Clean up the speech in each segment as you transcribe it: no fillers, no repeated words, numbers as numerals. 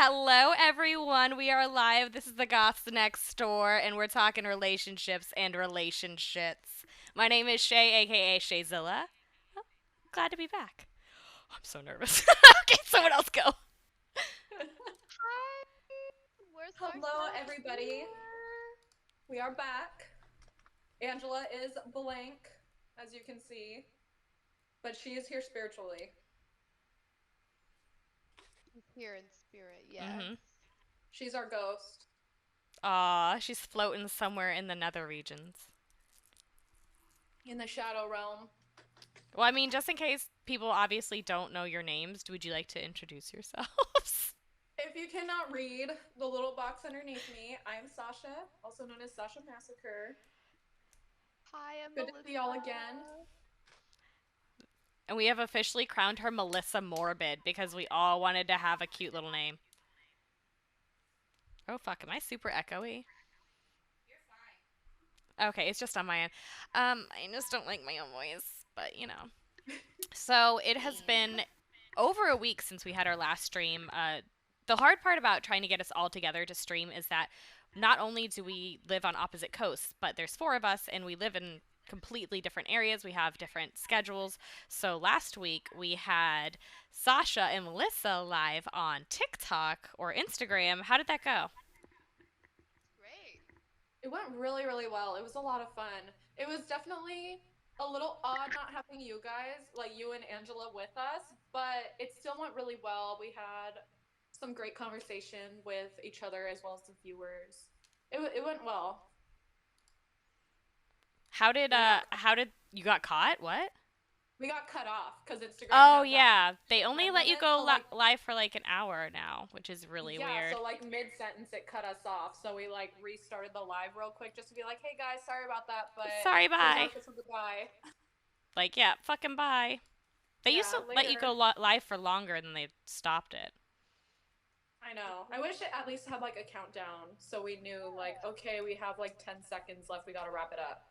Hello, everyone. We are live. This is the Goths next door, and we're talking relationships and relationships. My name is Shay, aka Shayzilla. Oh, glad to be back. I'm so nervous. Okay, someone else go. Hi, we're so Hello, excited to be everybody. here. We are back. Angela is blank, as you can see, but she is here spiritually. She's here in spirit, yes. Mm-hmm. She's our ghost Aw, she's floating somewhere in the nether regions. in the shadow realm. Well, I mean, just in case people obviously don't know your names, would you like to introduce yourselves? If you cannot read the little box underneath me, I am Sasha, also known as Sasha Massacre. Hi, I'm Good to see y'all again. Melissa. And we have officially crowned her Melissa Morbid because we all wanted to have a cute little name. Oh, fuck. Am I super echoey? Okay, it's just on my end. I just don't like my own voice, but you know. So it has been over a week since we had our last stream. The hard part about trying to get us all together to stream is that not only do we live on opposite coasts, but there's four of us and we live in completely different areas. We have different schedules. So last week we had Sasha and Melissa live on TikTok or Instagram. How did that go? Great. It went really, really well. It was a lot of fun. It was definitely a little odd not having you guys, like you and Angela, with us, but it still went really well. We had some great conversation with each other as well as the viewers. It went well. We got How did you got caught? What? we got cut off because Instagram Oh has that yeah, they only 10 let you minutes. go So like live for like an hour now, which is really yeah, weird. so like mid sentence it cut us off. So we like restarted the live real quick just to be like, hey guys, sorry about that, but Sorry, please bye. mark this as a goodbye. Like yeah, fucking bye. They used Yeah, to let you go later. live for longer, and then they stopped it. I know. I wish it at least had like a countdown so we knew like Yeah, okay, we have like 10 seconds left. We got to wrap it up.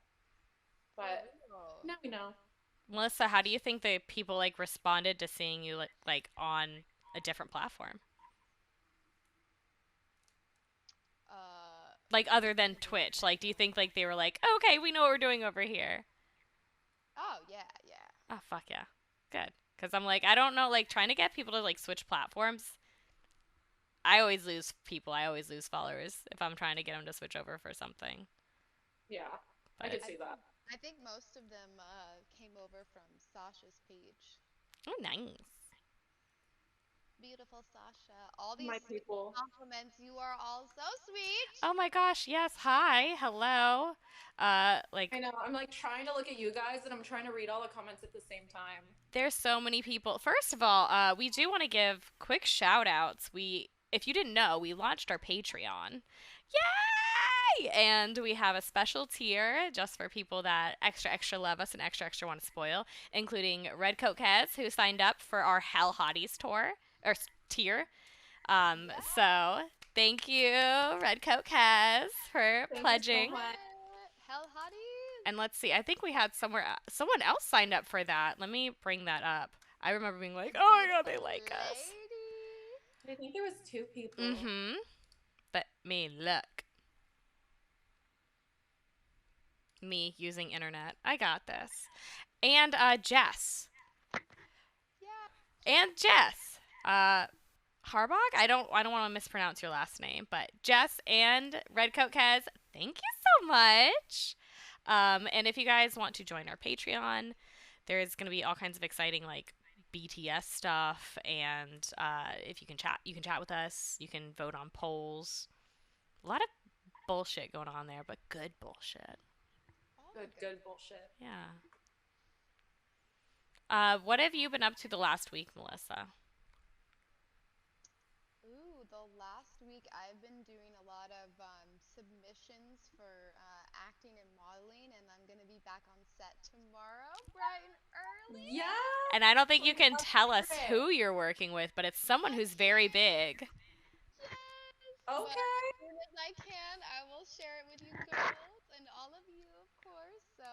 for But real. now we know. Melissa, how do you think the people like responded to seeing you like on a different platform, Uh, like other than Twitch? Like, do you think like they were like, okay, we know what we're doing over here? oh yeah, yeah. Oh fuck yeah, good. Because I'm like, I don't know, like trying to get people to like switch platforms. I always lose people. I always lose followers if I'm trying to get them to switch over for something. Yeah. I But could I see think that. I think most of them came over from Sasha's page. oh, nice. Beautiful Sasha. All these My sweet people. compliments. You are all so sweet. Oh my gosh, yes. Hi, hello. I Like know. I'm like trying to look at you guys and I'm trying to read all the comments at the same time. there's so many people. First of all, we do want to give quick shout outs. If you didn't know, we launched our Patreon. Yay! And we have a special tier just for people that extra extra love us and extra extra want to spoil, including Red Coat Kez, who signed up for our Hell Hotties tour or tier. Yeah. So thank you, Red Coat Kez, for Thank you so pledging. much. Hell hotties. And let's see, I think we had someone else signed up for that. Let me bring that up. I remember being like, A oh my god, beautiful they like us. lady. I think there was two people. Mm-hmm. But me, look. Me using internet. I got this. And Jess. Yeah. And Jess. Harbog? I don't want to mispronounce your last name, but Jess and Redcoat Kez, thank you so much. And if you guys want to join our Patreon, there's going to be all kinds of exciting like BTS stuff, and if you can chat with us. You can vote on polls. A lot of bullshit going on there, but good bullshit. All the Good, good. good bullshit. Yeah. What have you been up to the last week, Melissa? Ooh, the last week I've been doing a lot of submissions for acting and modeling, and I'm gonna be back on set tomorrow, bright and early. Yeah. And I don't think you Like can a tell us favorite. who you're working with, but it's someone I who's very can't. big. Yes, but as Okay. soon as I can, I will share it with you girls and all of you, of course. So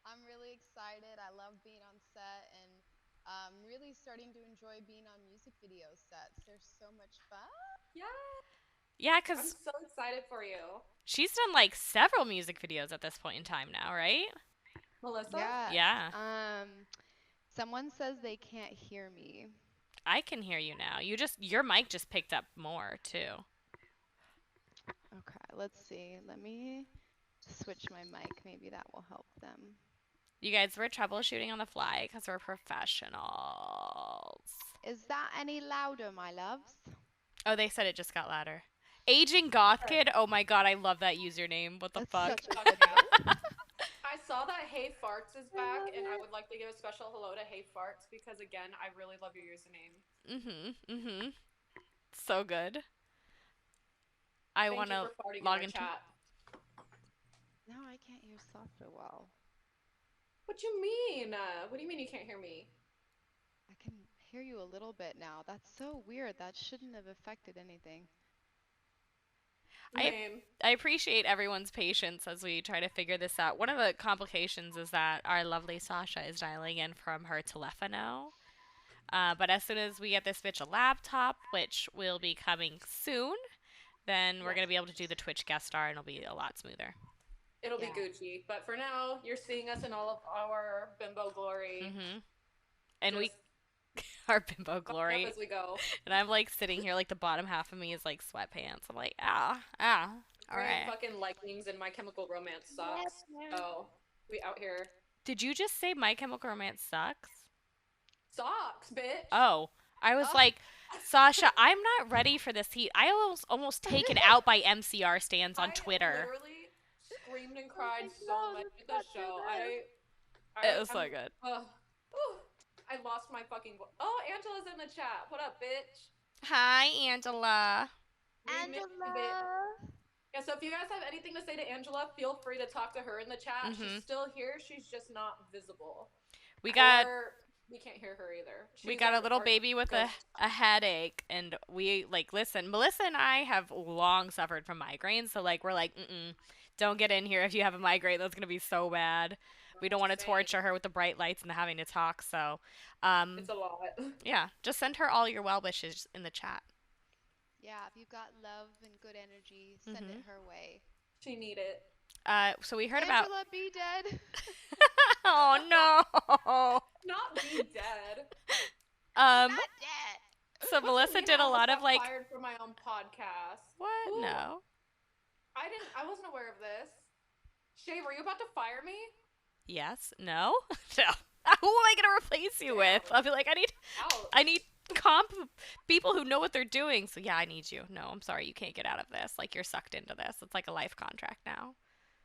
I'm really excited. I love being on set, and really starting to enjoy being on music video sets. They're so much fun. Yeah, Yeah, I'm because so excited for you. she's done like several music videos at this point in time now, right? Melissa? Yes. Yeah, Someone says they can't hear me. I can hear you now. Your mic just picked up more too. Okay, let's see. Let me switch my mic. Maybe that will help them. You guys, we're troubleshooting on the fly because we're professionals. Is that any louder, my loves? Oh, they said it just got louder. Aging Goth Alright. Kid. Oh my god, I love that username. What the That's fuck? such a Fuck good yeah. name. I saw that Hey Farts is I back, love and I it. would like to give a special hello to Hey Farts because, again, I really love your username. Mm-hmm. So good. I Thank want you to for farting in log our into. chat. Now I can't hear Sasha well. What you mean? What do you mean you can't hear me? I can hear you a little bit now. That's so weird. That shouldn't have affected anything. I Same. I appreciate everyone's patience as we try to figure this out. One of the complications is that our lovely Sasha is dialing in from her telefono. But as soon as we get this bitch a laptop, which will be coming soon, then we're Yes. gonna be able to do the Twitch guest star, and it'll be a lot smoother. It'll be Yeah. Gucci. But for now, you're seeing us in all of our bimbo glory. Mm-hmm. And we Just our bimbo fucking up glory, as we go. and I'm like sitting here like the bottom half of me is like sweatpants. I'm like ah. All Wearing right. fucking leggings and My Chemical Romance socks. So, we out here. Did you just say My Chemical Romance sucks? Socks, bitch! Oh, I was Oh. like, Sasha, I'm not ready for this heat. I was almost taken out by MCR stands on I Twitter. literally screamed and I was cried like, so no, much let's at the not do show. this. It was I'm, so good. whew, I lost my fucking voice. Oh, Angela's in the chat. What up, bitch? Hi, Angela. We missed you, bitch. Angela. Yeah, so if you guys have anything to say to Angela, feel free to talk to her in the chat. She's Mhm. still here. She's just not visible. We got Or we can't hear her either. we She's got a little our baby with ghost. a headache, and we like listen. Melissa and I have long suffered from migraines, so like we're like, don't get in here if you have a migraine. That's gonna be so bad. We don't want to Same. torture her with the bright lights and having to talk. So, It's a lot. yeah, just send her all your well wishes in the chat. Yeah, if you've got love and good energy, send it Mhm. her way. She need it. So we heard about. Angela, be dead. Oh no. Not be dead. She's Um. not dead. So What do you Melissa mean did I a almost lot of got like. fired from my own podcast? What? Ooh, No. I wasn't aware of this. Shay, were you about to fire me? Yes. No. No. Who am I gonna replace you with? Damn. I'll be like, Ouch. I need comp people who know what they're doing. So yeah, I need you. No, I'm sorry, you can't get out of this. Like you're sucked into this. It's like a life contract now.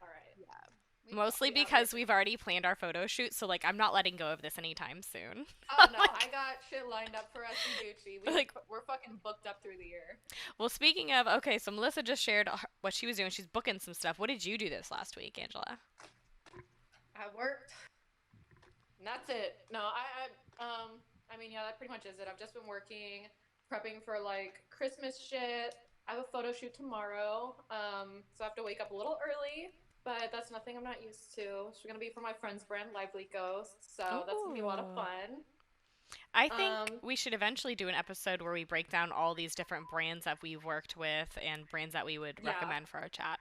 All right. Yeah. Mostly Yeah, because right. we've already planned our photo shoot, so like I'm not letting go of this anytime soon. Oh no, Like- I got shit lined up for us in Gucci. Like- We're fucking booked up through the year. Well, speaking of, okay, so Melissa just shared what she was doing. She's booking some stuff. What did you do this last week, Angela? I worked. And that's it. No, I mean, yeah, that pretty much is it. I've just been working, prepping for like Christmas shit. I have a photo shoot tomorrow, so I have to wake up a little early, but that's nothing I'm not used to. It's gonna be for my friend's brand, Lively Ghosts, so that's gonna be a lot of Ooh. fun. I think we should eventually do an episode where we break down all these different brands that we've worked with and brands that we would Yeah. recommend for our chat.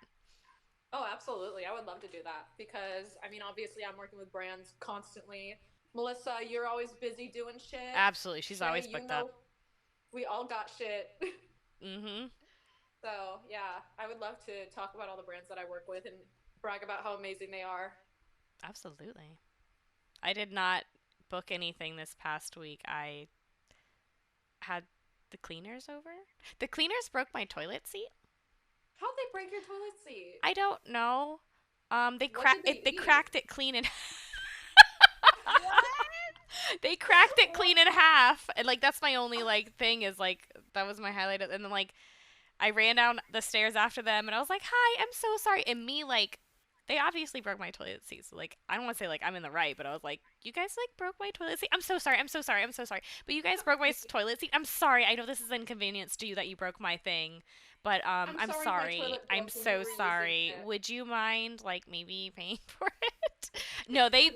Oh, absolutely. I would love to do that because, I mean, obviously I'm working with brands constantly. Melissa, you're always busy doing shit. Absolutely, she's Shay, always you booked know, up. we all got shit. Mm-hmm. So, yeah, I would love to talk about all the brands that I work with and brag about how amazing they are. Absolutely. I did not book anything this past week. I had the cleaners over. The cleaners broke my toilet seat. How'd they break your toilet seat? I don't know. They What cracked did it. they They eat? cracked it clean in. What? They cracked it clean in half, and like that's my only like thing is like that was my highlight. And then like I ran down the stairs after them, and I was like, "Hi, I'm so sorry." And me like they obviously broke my toilet seat, so like I don't want to say like I'm in the right, but I was like, "You guys like broke my toilet seat. I'm so sorry. I'm so sorry. I'm so sorry." But you guys broke my toilet seat. I'm sorry. I know this is inconvenience to you that you broke my thing, but I'm sorry my sorry. toilet I'm broke when so you were using sorry. it. Would you mind like maybe paying for it? No, they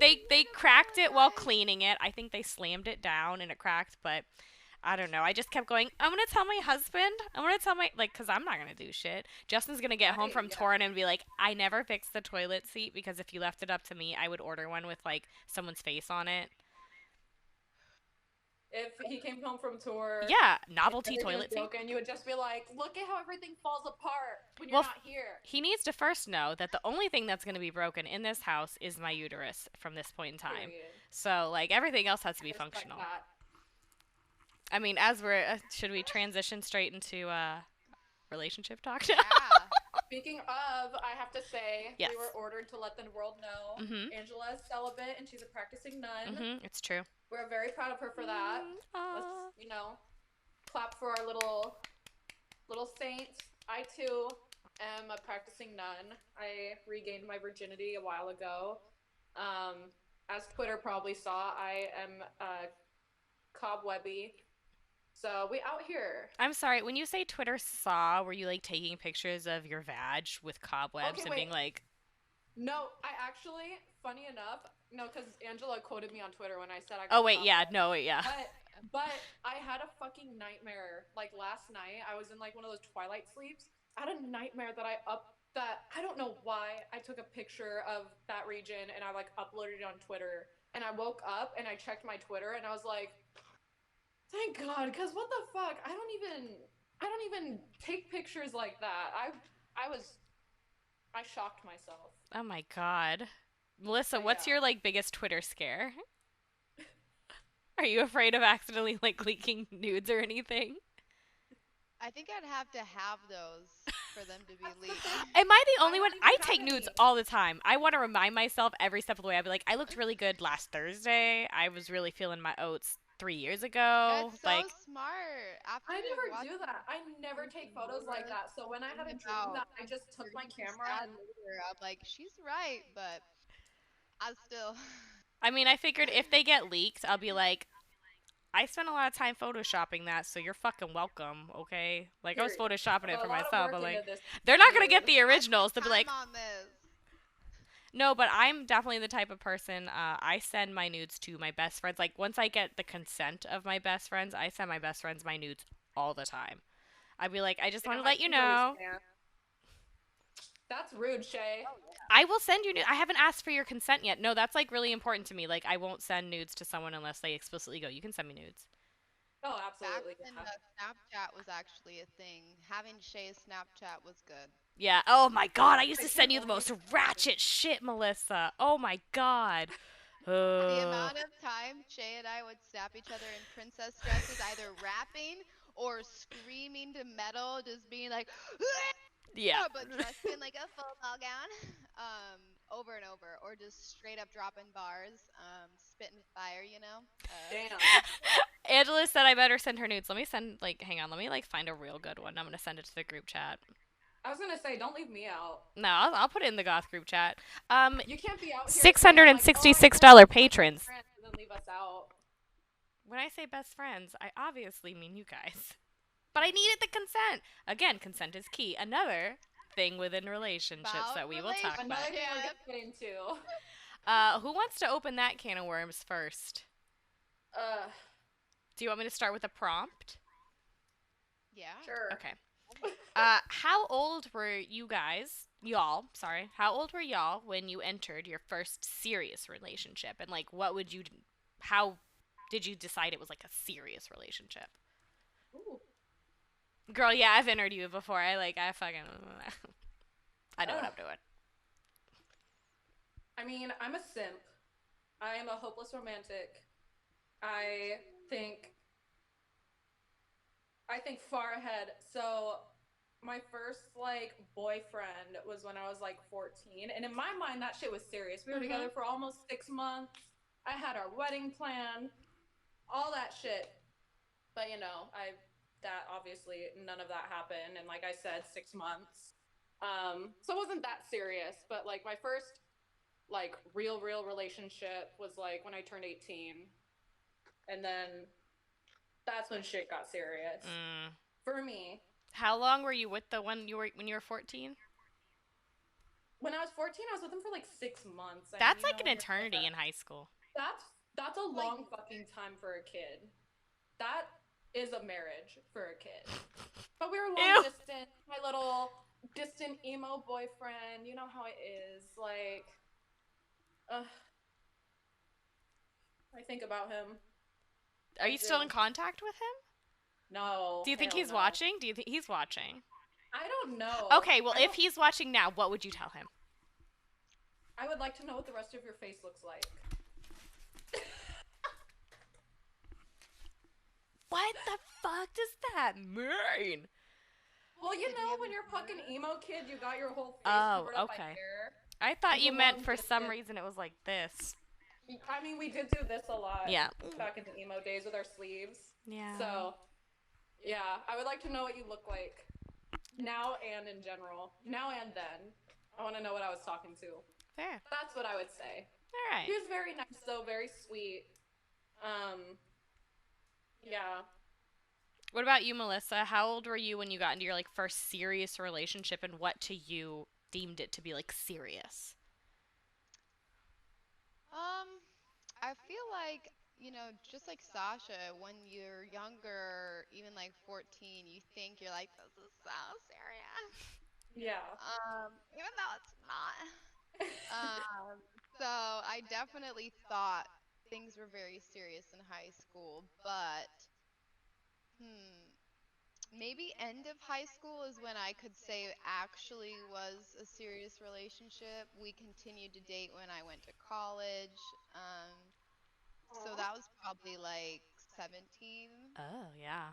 cracked it while cleaning it. I think they slammed it down and it cracked, but I don't know. I just kept going, I'm going to tell my husband. I'm going to tell my, like, because I'm not going to do shit. Justin's going to get home Right, from yeah. touring and be like, I never fixed the toilet seat because if you left it up to me, I would order one with, like, someone's face on it. If he came home from tour Yeah, and novelty everything was toilet seat. broken, you would just be like, look at how everything falls apart when you're Well, not here. he needs to first know that the only thing that's going to be broken in this house is my uterus from this point in time. Period. So, like, everything else has to I be respect functional. that. I mean, as we're, should we transition straight into relationship talk now? Yeah. Speaking of, I have to say, Yes. we were ordered to let the world know Mm-hmm. Angela is celibate and she's a practicing nun. Mm-hmm. It's true. We're very proud of her for that. Let's, Aw. clap for our little saint. I too am a practicing nun. I regained my virginity a while ago. As Twitter probably saw, I am cobwebby. So we out here. I'm sorry. When you say Twitter saw, were you like taking pictures of your vag with cobwebs Okay, and wait. being like, No, I actually, funny enough, no, because Angela quoted me on Twitter when I said I "Oh got wait, yeah, cobwebs. no, wait, yeah." But I had a fucking nightmare. Like last night, I was in like one of those twilight sleeps. I had a nightmare that I don't know why I took a picture of that region and I like uploaded it on Twitter. And I woke up and I checked my Twitter and I was like, thank God, because what the fuck? I don't even take pictures like that. I shocked myself. Oh my god, Melissa, But what's yeah. your like biggest Twitter scare? Are you afraid of accidentally like leaking nudes or anything? I think I'd have to have those for them to be leaked. Am I the I only one? don't even I have take nudes any. all the time. I want to remind myself every step of the way. I'd be like, I looked really good last Thursday. I was really feeling my oats 3 years ago. That's so Like, smart. After I never do watching that. I never take photos like Laura's that. So when I had thing a dream about that I just took my dirty camera stats and later, I'm like, she's right, but I still. I mean, I figured if they get leaked, I'll be like, I spent a lot of time photoshopping that, so you're fucking welcome, okay? Like, I was period. I photoshopping it put for a lot of myself, work but like, into this they're not gonna get nude. the I spent originals. They'll be time like, on this. no, but I'm definitely the type of person, I send my nudes to my best friends. Like, once I get the consent of my best friends, I send my best friends my nudes all the time. I'd be like, I just want Damn, to I let you can really know. stand. That's rude, Shay. I will send you nudes. I haven't asked for your consent yet. No, that's like really important to me. Like, I won't send nudes to someone unless they explicitly go, you can send me nudes. Oh, Back absolutely. when Yeah. Snapchat was actually a thing, having Shay's Snapchat was good. Yeah. Oh my god, I used I to can send you the only most imagine. ratchet shit, Melissa. Oh my god. The Uh, amount of time Shay and I would snap each other in princess dresses, either rapping or screaming to metal, just being like, yeah. but dressed in like a full ball gown, over and over, or just straight up dropping bars, spitting fire, you know. Damn. Angela said I better send her nudes. Let me send like hang on, let me like find a real good one. I'm gonna send it to the group chat. I was gonna say, don't leave me out. No, I'll put it in the goth group chat. You can't be out here six hundred saying and like, oh, sixty I six sent dollar it to my best patrons. friend and then leave us out. When I say best friends, I obviously mean you guys. But I needed the consent. Again, consent is key. Another thing within relationships About that we will talk about. Another thing we're relationship. gonna get into. Who wants to open that can of worms first? Uh, Do you want me to start with a prompt? Yeah. sure. Okay. How old were you guys? Y'all, sorry. How old were y'all when you entered your first serious relationship? And like, what would you? How did you decide it was like a serious relationship? Ooh. Girl, yeah, I've entered you before. I fucking, I know what Ugh. I'm doing. I mean, I'm a simp. I am a hopeless romantic. I think I think far ahead. So my first like boyfriend was when I was like 14, and in my mind that shit was serious. We were Mhm. together for almost 6 months. I had our wedding plan, all that shit. But I that obviously none of that happened, and like I said, 6 months. So it wasn't that serious. But like my first like real relationship was like when I turned 18, and then that's when shit got serious Mm. for me. How long were you with the one you were when you were 14? when I was 14, I was with him for like 6 months. I mean, That's you like know, an when you're eternity in high school. that's that's a Like, long fucking time for a kid. That is a marriage for a kid. But we were long Ew. distance. My little distant emo boyfriend. You know how it is. Like, uh, I think about him. Are I you still in do. contact with him? No, Do you think hell he's no. watching? Do you think he's watching? I don't know. Okay, well, I if don't. he's watching now, what would you tell him? I would like to know what the rest of your face looks like. What the fuck does that mean? Well, you did he know, have when his you're a fucking hair? emo kid, you got your whole face Oh, covered up by okay. hair. I thought It's a you meant long for some distance. reason it was like this. I mean, we did do this a lot Yeah. back in the emo days with our sleeves. Yeah. So, yeah, I would like to know what you look like now and in general. Now and then. I want to know what I was talking to. Fair. That's what I would say. All He right. was very nice, though, very sweet. Um, yeah. What about you, Melissa? How old were you when you got into your like first serious relationship, and what to you deemed it to be like serious? Um, I feel like, just like Sasha, when you're younger, even like 14, you think you're like, this is so serious. Yeah. Even though it's not. So I definitely thought things were very serious in high school, but hmm, maybe end of high school is when I could say it actually was a serious relationship. We continued to date when I went to college. So Aw. that was probably like 17. Oh, yeah.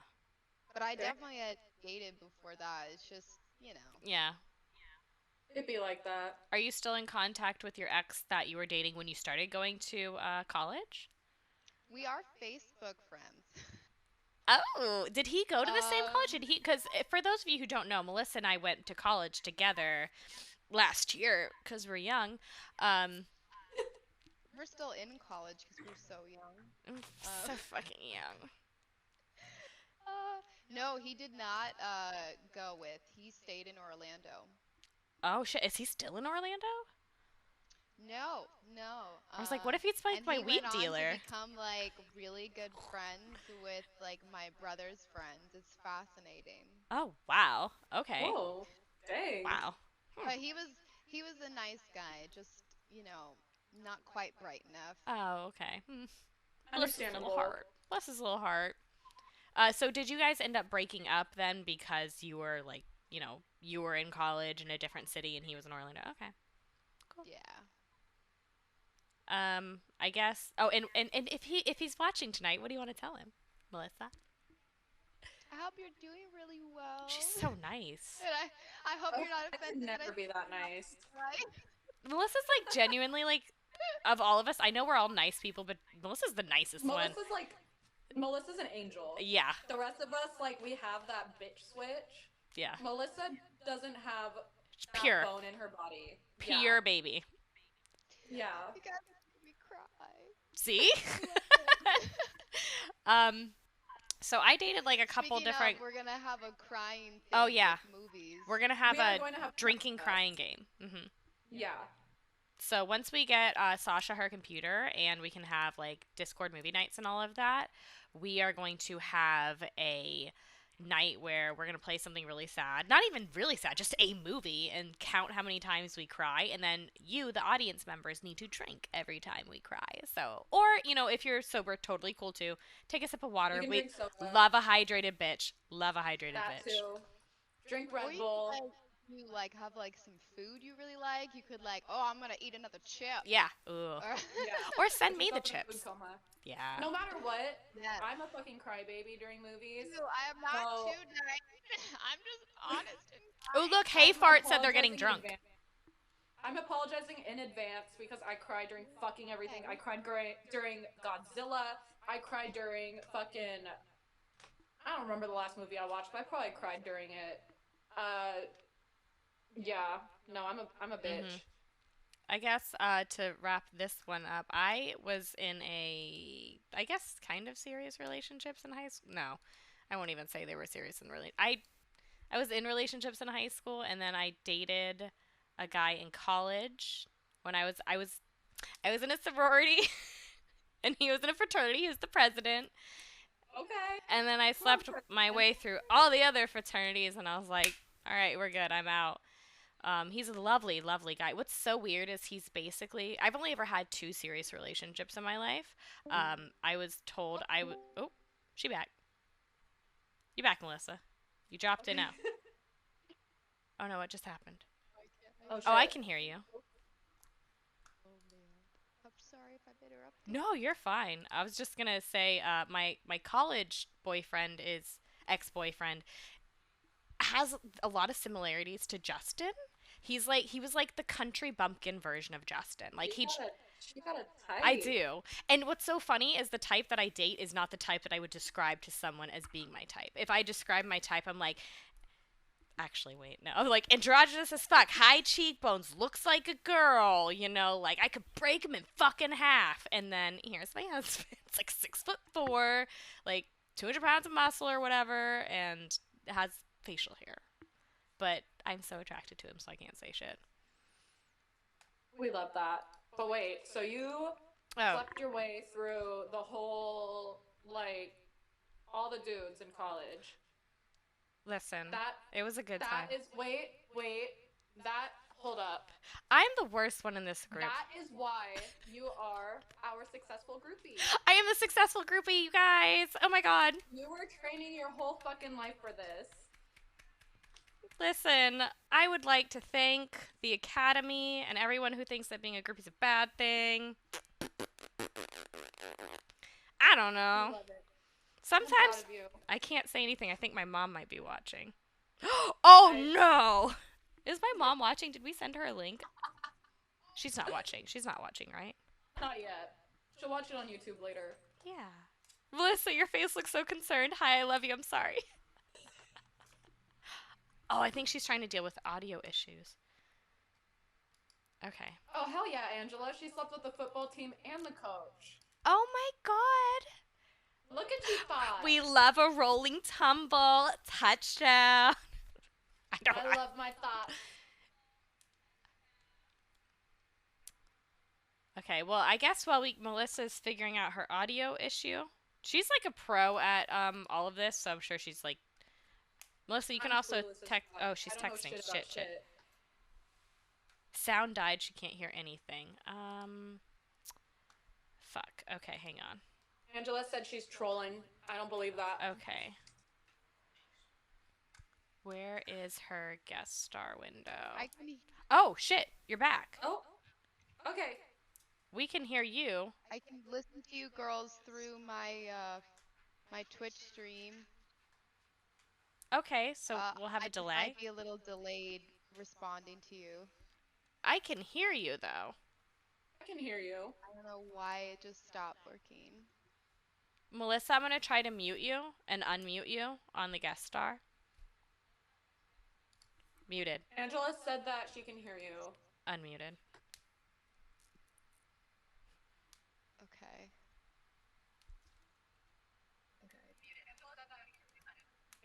But I Dang. definitely had dated before that. It's just. Yeah. It'd be like that. Are you still in contact with your ex that you were dating when you started going to college? We are Facebook friends. Oh, did he go to the same college? Did um, he? Because for those of you who don't know, Melissa and I went to college together last year because we're young. Um, we're still in college because we're so young. so Um, fucking young. no, he did not go with. He stayed in Orlando. Oh shit, is he still in Orlando? No, no. I was like, what if he's like And my he went weed on to dealer? become like really good friends with like my brother's friends. It's fascinating. Oh wow. Okay. Whoa. Dang. Wow. Hmm. But he was a nice guy, just, not quite bright enough. Oh okay. Hmm. Bless his little Understandable. heart. Bless his little heart. So did you guys end up breaking up then because you were like, you were in college in a different city and he was in Orlando? Okay. Cool. Yeah. I guess. Oh, and if he's watching tonight, what do you want to tell him, Melissa? I hope you're doing really She's well. so nice. And I hope Oh, you're not I could offended that I never be say that you're not nice. right. Melissa's like genuinely like of all of us. I know we're all nice people, but Melissa's the nicest one. Melissa's an angel. Yeah. The rest of us, like, we have that bitch switch. Yeah. Melissa doesn't have that Pure. bone in her body. Yeah. Pure baby. Yeah. You guys make me cry. See? I love it. um. So I dated like a couple Speaking different. of, we're gonna have a crying Oh thing yeah, with movies. we're gonna have We are a going to have drinking fun. crying game. Yeah. So once we get Sasha her computer and we can have like Discord movie nights and all of that, we are going to have a night where we're going to play something really sad. Not even really sad, just a movie and count how many times we cry. And then you, the audience members, need to drink every time we cry. So, or, if you're sober, totally cool too. Take a sip of You water. can We drink soda. love a hydrated bitch. Love a hydrated That bitch. too. Drink Or Red you could Bull. like you like have like some food you really like. You could like, oh, I'm gonna eat another chip. Yeah. Ooh. Or Yeah. Or Put send me the yourself in a food chips. coma. Yeah. No matter what, yes. I'm a fucking crybaby during movies. Ew, I am not So tonight. I'm just honest and Oh, kind. look, Hey I'm Fart said they're getting apologizing in drunk. advance. I'm apologizing in advance because I cried during fucking everything. I cried during Godzilla. I cried during fucking. I don't remember the last movie I watched, but I probably cried during it. Uh, yeah. No, I'm a Mm-hmm. bitch. I guess to wrap this one up, I was in I guess, kind of serious relationships in high school. No, I won't even say they were serious in I was in relationships in high school, and then I dated a guy in college when I was in a sorority and he was in a fraternity. He was the president. Okay. And then I Come on, slept my president. way through all the other fraternities, and I was like, all right, we're good. I'm out. He's a lovely, lovely guy. What's so weird is he's basically. I've only ever had two serious relationships in my life. I was told I would. Oh, she back. You back, Melissa? You dropped in Okay. out. Oh no, what just happened? Why can't I Oh Oh, I shit. can hear you. Oh man. I'm sorry if I'm interrupting. No, you're fine. I was just gonna say, my college boyfriend is ex-boyfriend has a lot of similarities to Justin. He was like the country bumpkin version of Justin. Like She got a I type. do. And what's so funny is the type that I date is not the type that I would describe to someone as being my type. If I describe my type, I'm like, actually, wait, no. Like, androgynous as fuck, high cheekbones, looks like a girl, like I could break him in fucking half. And then here's my husband. It's like 6'4", like 200 pounds of muscle or whatever, and has facial hair. But I'm so attracted to him, so I can't say shit. We love that. But wait, so you Oh, slept your way through the whole, like, all the dudes in college. listen, That it was a good that time. is wait. That hold up. I'm the worst one in this group. That is why you are our successful groupie. I am the successful groupie, you guys. Oh my god. You were training your whole fucking life for this. Listen, I would like to thank the Academy and everyone who thinks that being a groupie is a bad thing. I don't We know. love it. I'm proud Sometimes of you. I can't say anything. I think my mom might be watching. Oh I no! Is my mom watching? Did we send her a link? She's not watching. She's not watching, right? Not yet. She'll watch it on YouTube later. Yeah. Melissa, your face looks so concerned. Hi, I love you. I'm sorry. Oh, I think she's trying to deal with audio issues. Okay. Oh hell yeah, Angela. She slept with the football team and the coach. Oh my god. Look at you thought. We love a rolling tumble touchdown. I don't. I love my thoughts. Okay, well, I guess while Melissa's figuring out her audio issue, she's like a pro at all of this, so I'm sure she's like Melissa. You can I'm also clueless as text. fuck. Oh, she's I don't know texting. shit about Shit. shit. Sound died. She can't hear anything. Fuck. Okay, hang on. Angela said she's trolling. I don't believe that. Okay. Where is her guest star window? I can Oh shit! You're back. Oh, okay. We can hear you. I can listen to you girls through my Twitch stream. Okay, so we'll have a I just delay. might be a little delayed responding to you. I can hear you though. I can hear you. I don't know why it just stopped working. Melissa, I'm gonna try to mute you and unmute you on the guest star. Muted. Angela said that she can hear you. Unmuted. Okay.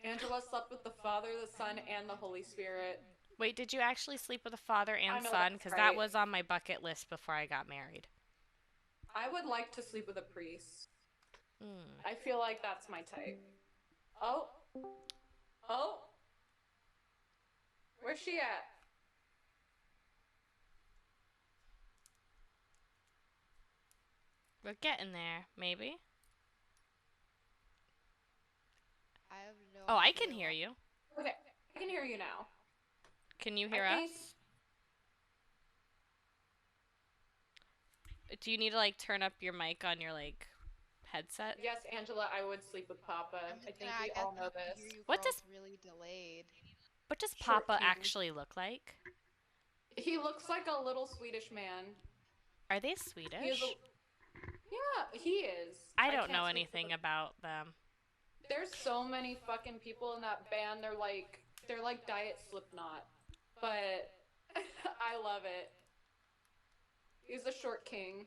Angela slept with the Father, the Son, and the Holy Spirit. Wait, did you actually sleep with a father I and know son? that's Because that right. was on my bucket list before I got married. I would like to sleep with a priest. Mm. I feel like that's my type. Oh. Oh. Where's she at? We're getting there, maybe. I have no Oh, I idea can hear why. you. Okay, I can hear you now. Can you hear I think us? Do you need to like turn up your mic on your like headset? yes, Angela, I would sleep with Papa. I'm I just think gonna, I we guess all know I can hear this. you What girls does really delayed. what does Short Papa king. actually look like? He looks like a little Swedish man. Are they He is Swedish? yeah, he is. I don't can't know speak for anything the- about them. There's so many fucking people in that band. They're like Diet Slipknot, but I love it. He's a short king.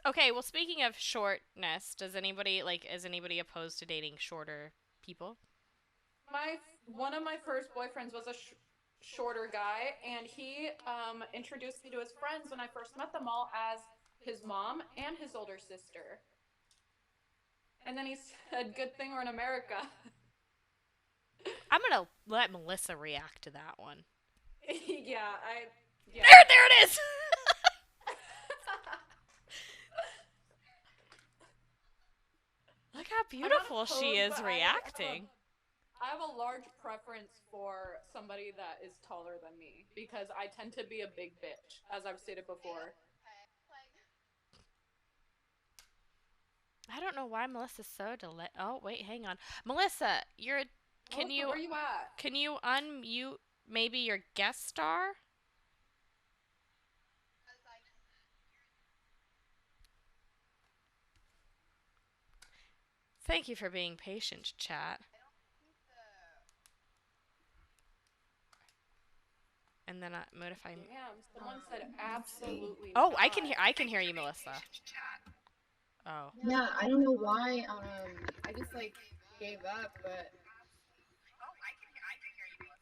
Okay, well speaking of shortness, does anybody like is anybody opposed to dating shorter people. One of my first boyfriends was a shorter guy, and he introduced me to his friends when I first met them all as his mom and his older sister. And then he said, "Good thing we're in America." I'm gonna let Melissa react to that one. Yeah, I yeah. There it is. Look how I'm not beautiful she opposed, is but reacting. I have a large preference for somebody that is taller than me because I tend to be a big bitch, as I've stated before. I don't know why Melissa's so delayed. Oh wait, hang on, Melissa. You're. Can Melissa, you where you at? can you unmute maybe your guest star? Thank you for being patient, chat. And then modify. Damn, someone said Let's see. absolutely Oh, I can not. hear. I can hear you, Melissa. Oh. Yeah, I don't know why. I just like gave up, but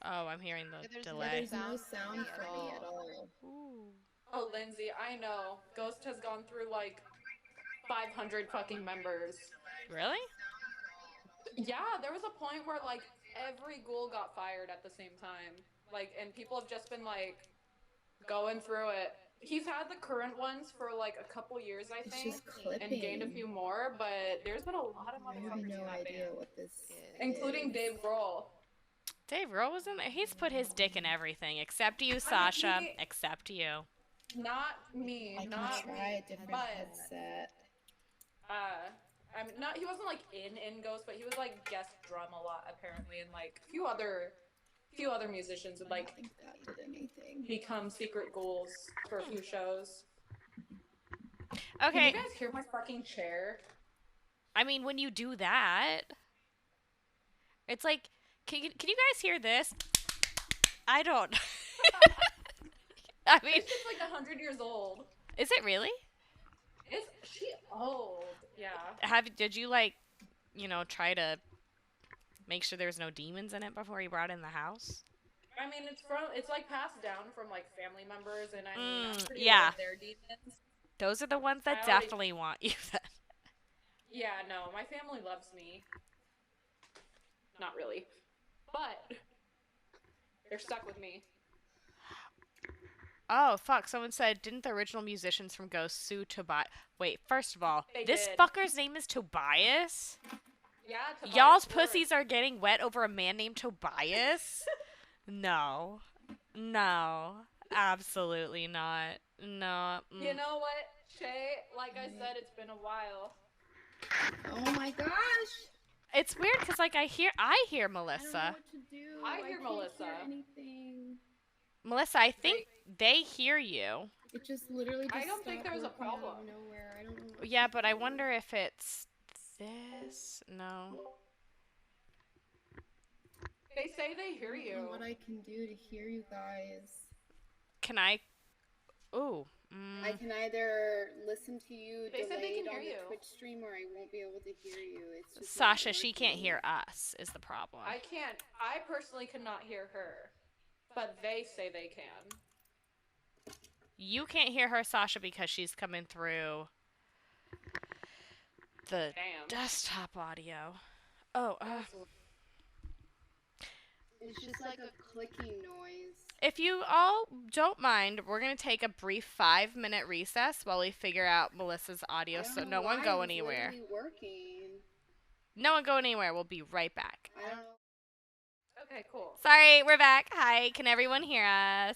Oh, I'm hearing the Yeah, there's yeah, no delay. there's no sound for sound me at for me at all. all. Ooh. Oh, Lindsay, I know. Ghost has gone through like 500 fucking members. Really? Yeah, there was a point where like every ghoul got fired at the same time. Like, and people have just been like going through it. He's had the current ones for like a couple years, I It's think, just and gained a clipping. few more, but there's been a lot of I have motherfuckers in no that idea band, what this including is. Dave Grohl. Dave Grohl was in there. He's put his dick in everything except you, I mean, Sasha. Except you. not me, I can not try me, a different but headset. uh, I mean, not he wasn't like in Ghost, but he was like guest drum a lot apparently, and like a few other musicians would I don't like think that did anything. become secret ghouls for a few shows. Can you Okay. guys hear my fucking chair? I mean, when you do that, it's like, can you guys hear this? I don't. I mean, This shit's like 100 years old. is it really? Is she old? Yeah. Did you like, try to make sure there's no demons in it before you brought it in the house? I mean, it's like passed down from like family members, and I mean, I'm pretty aware Yeah. of their demons. Those are the ones that I already, definitely want you then. yeah, no, my family loves me. Not really, but they're stuck with me. Oh, fuck. Someone said, didn't the original musicians from Ghost sue Tobias? Wait, first of all, They this did. fucker's name is Tobias? Yeah, Tobias Y'all's Forge. pussies are getting wet over a man named Tobias? No. No. Absolutely not. No. You know what, Shay? Like I said, it's been a while. Oh my gosh! It's weird because, like, I hear I don't know Melissa. what to do. I hear can't Melissa. Hear anything. Melissa, I think they hear you. It just literally just I don't think stopped there's a working out of problem. nowhere. I don't know. What Yeah, to but I do. wonder if it's this. No. They say they hear I don't you. know what I can do to hear you guys. Can I? Ooh. I can either listen to you They said they delayed can on hear the you. Twitch stream, or I won't be able to hear you. It's just Sasha, not she can't working. hear us, is the problem. I can't. I personally cannot hear her, but they say they can. You can't hear her, Sasha, because she's coming through the Damn. desktop audio. Oh, It's just like a clicking noise. if you all don't mind, we're going to take a brief 5-minute recess while we figure out Melissa's audio, I don't so know no one why go it's anywhere. literally working. No one go anywhere. We'll be right back. I don't know. Okay, cool. Sorry, we're back. Hi, can everyone hear us?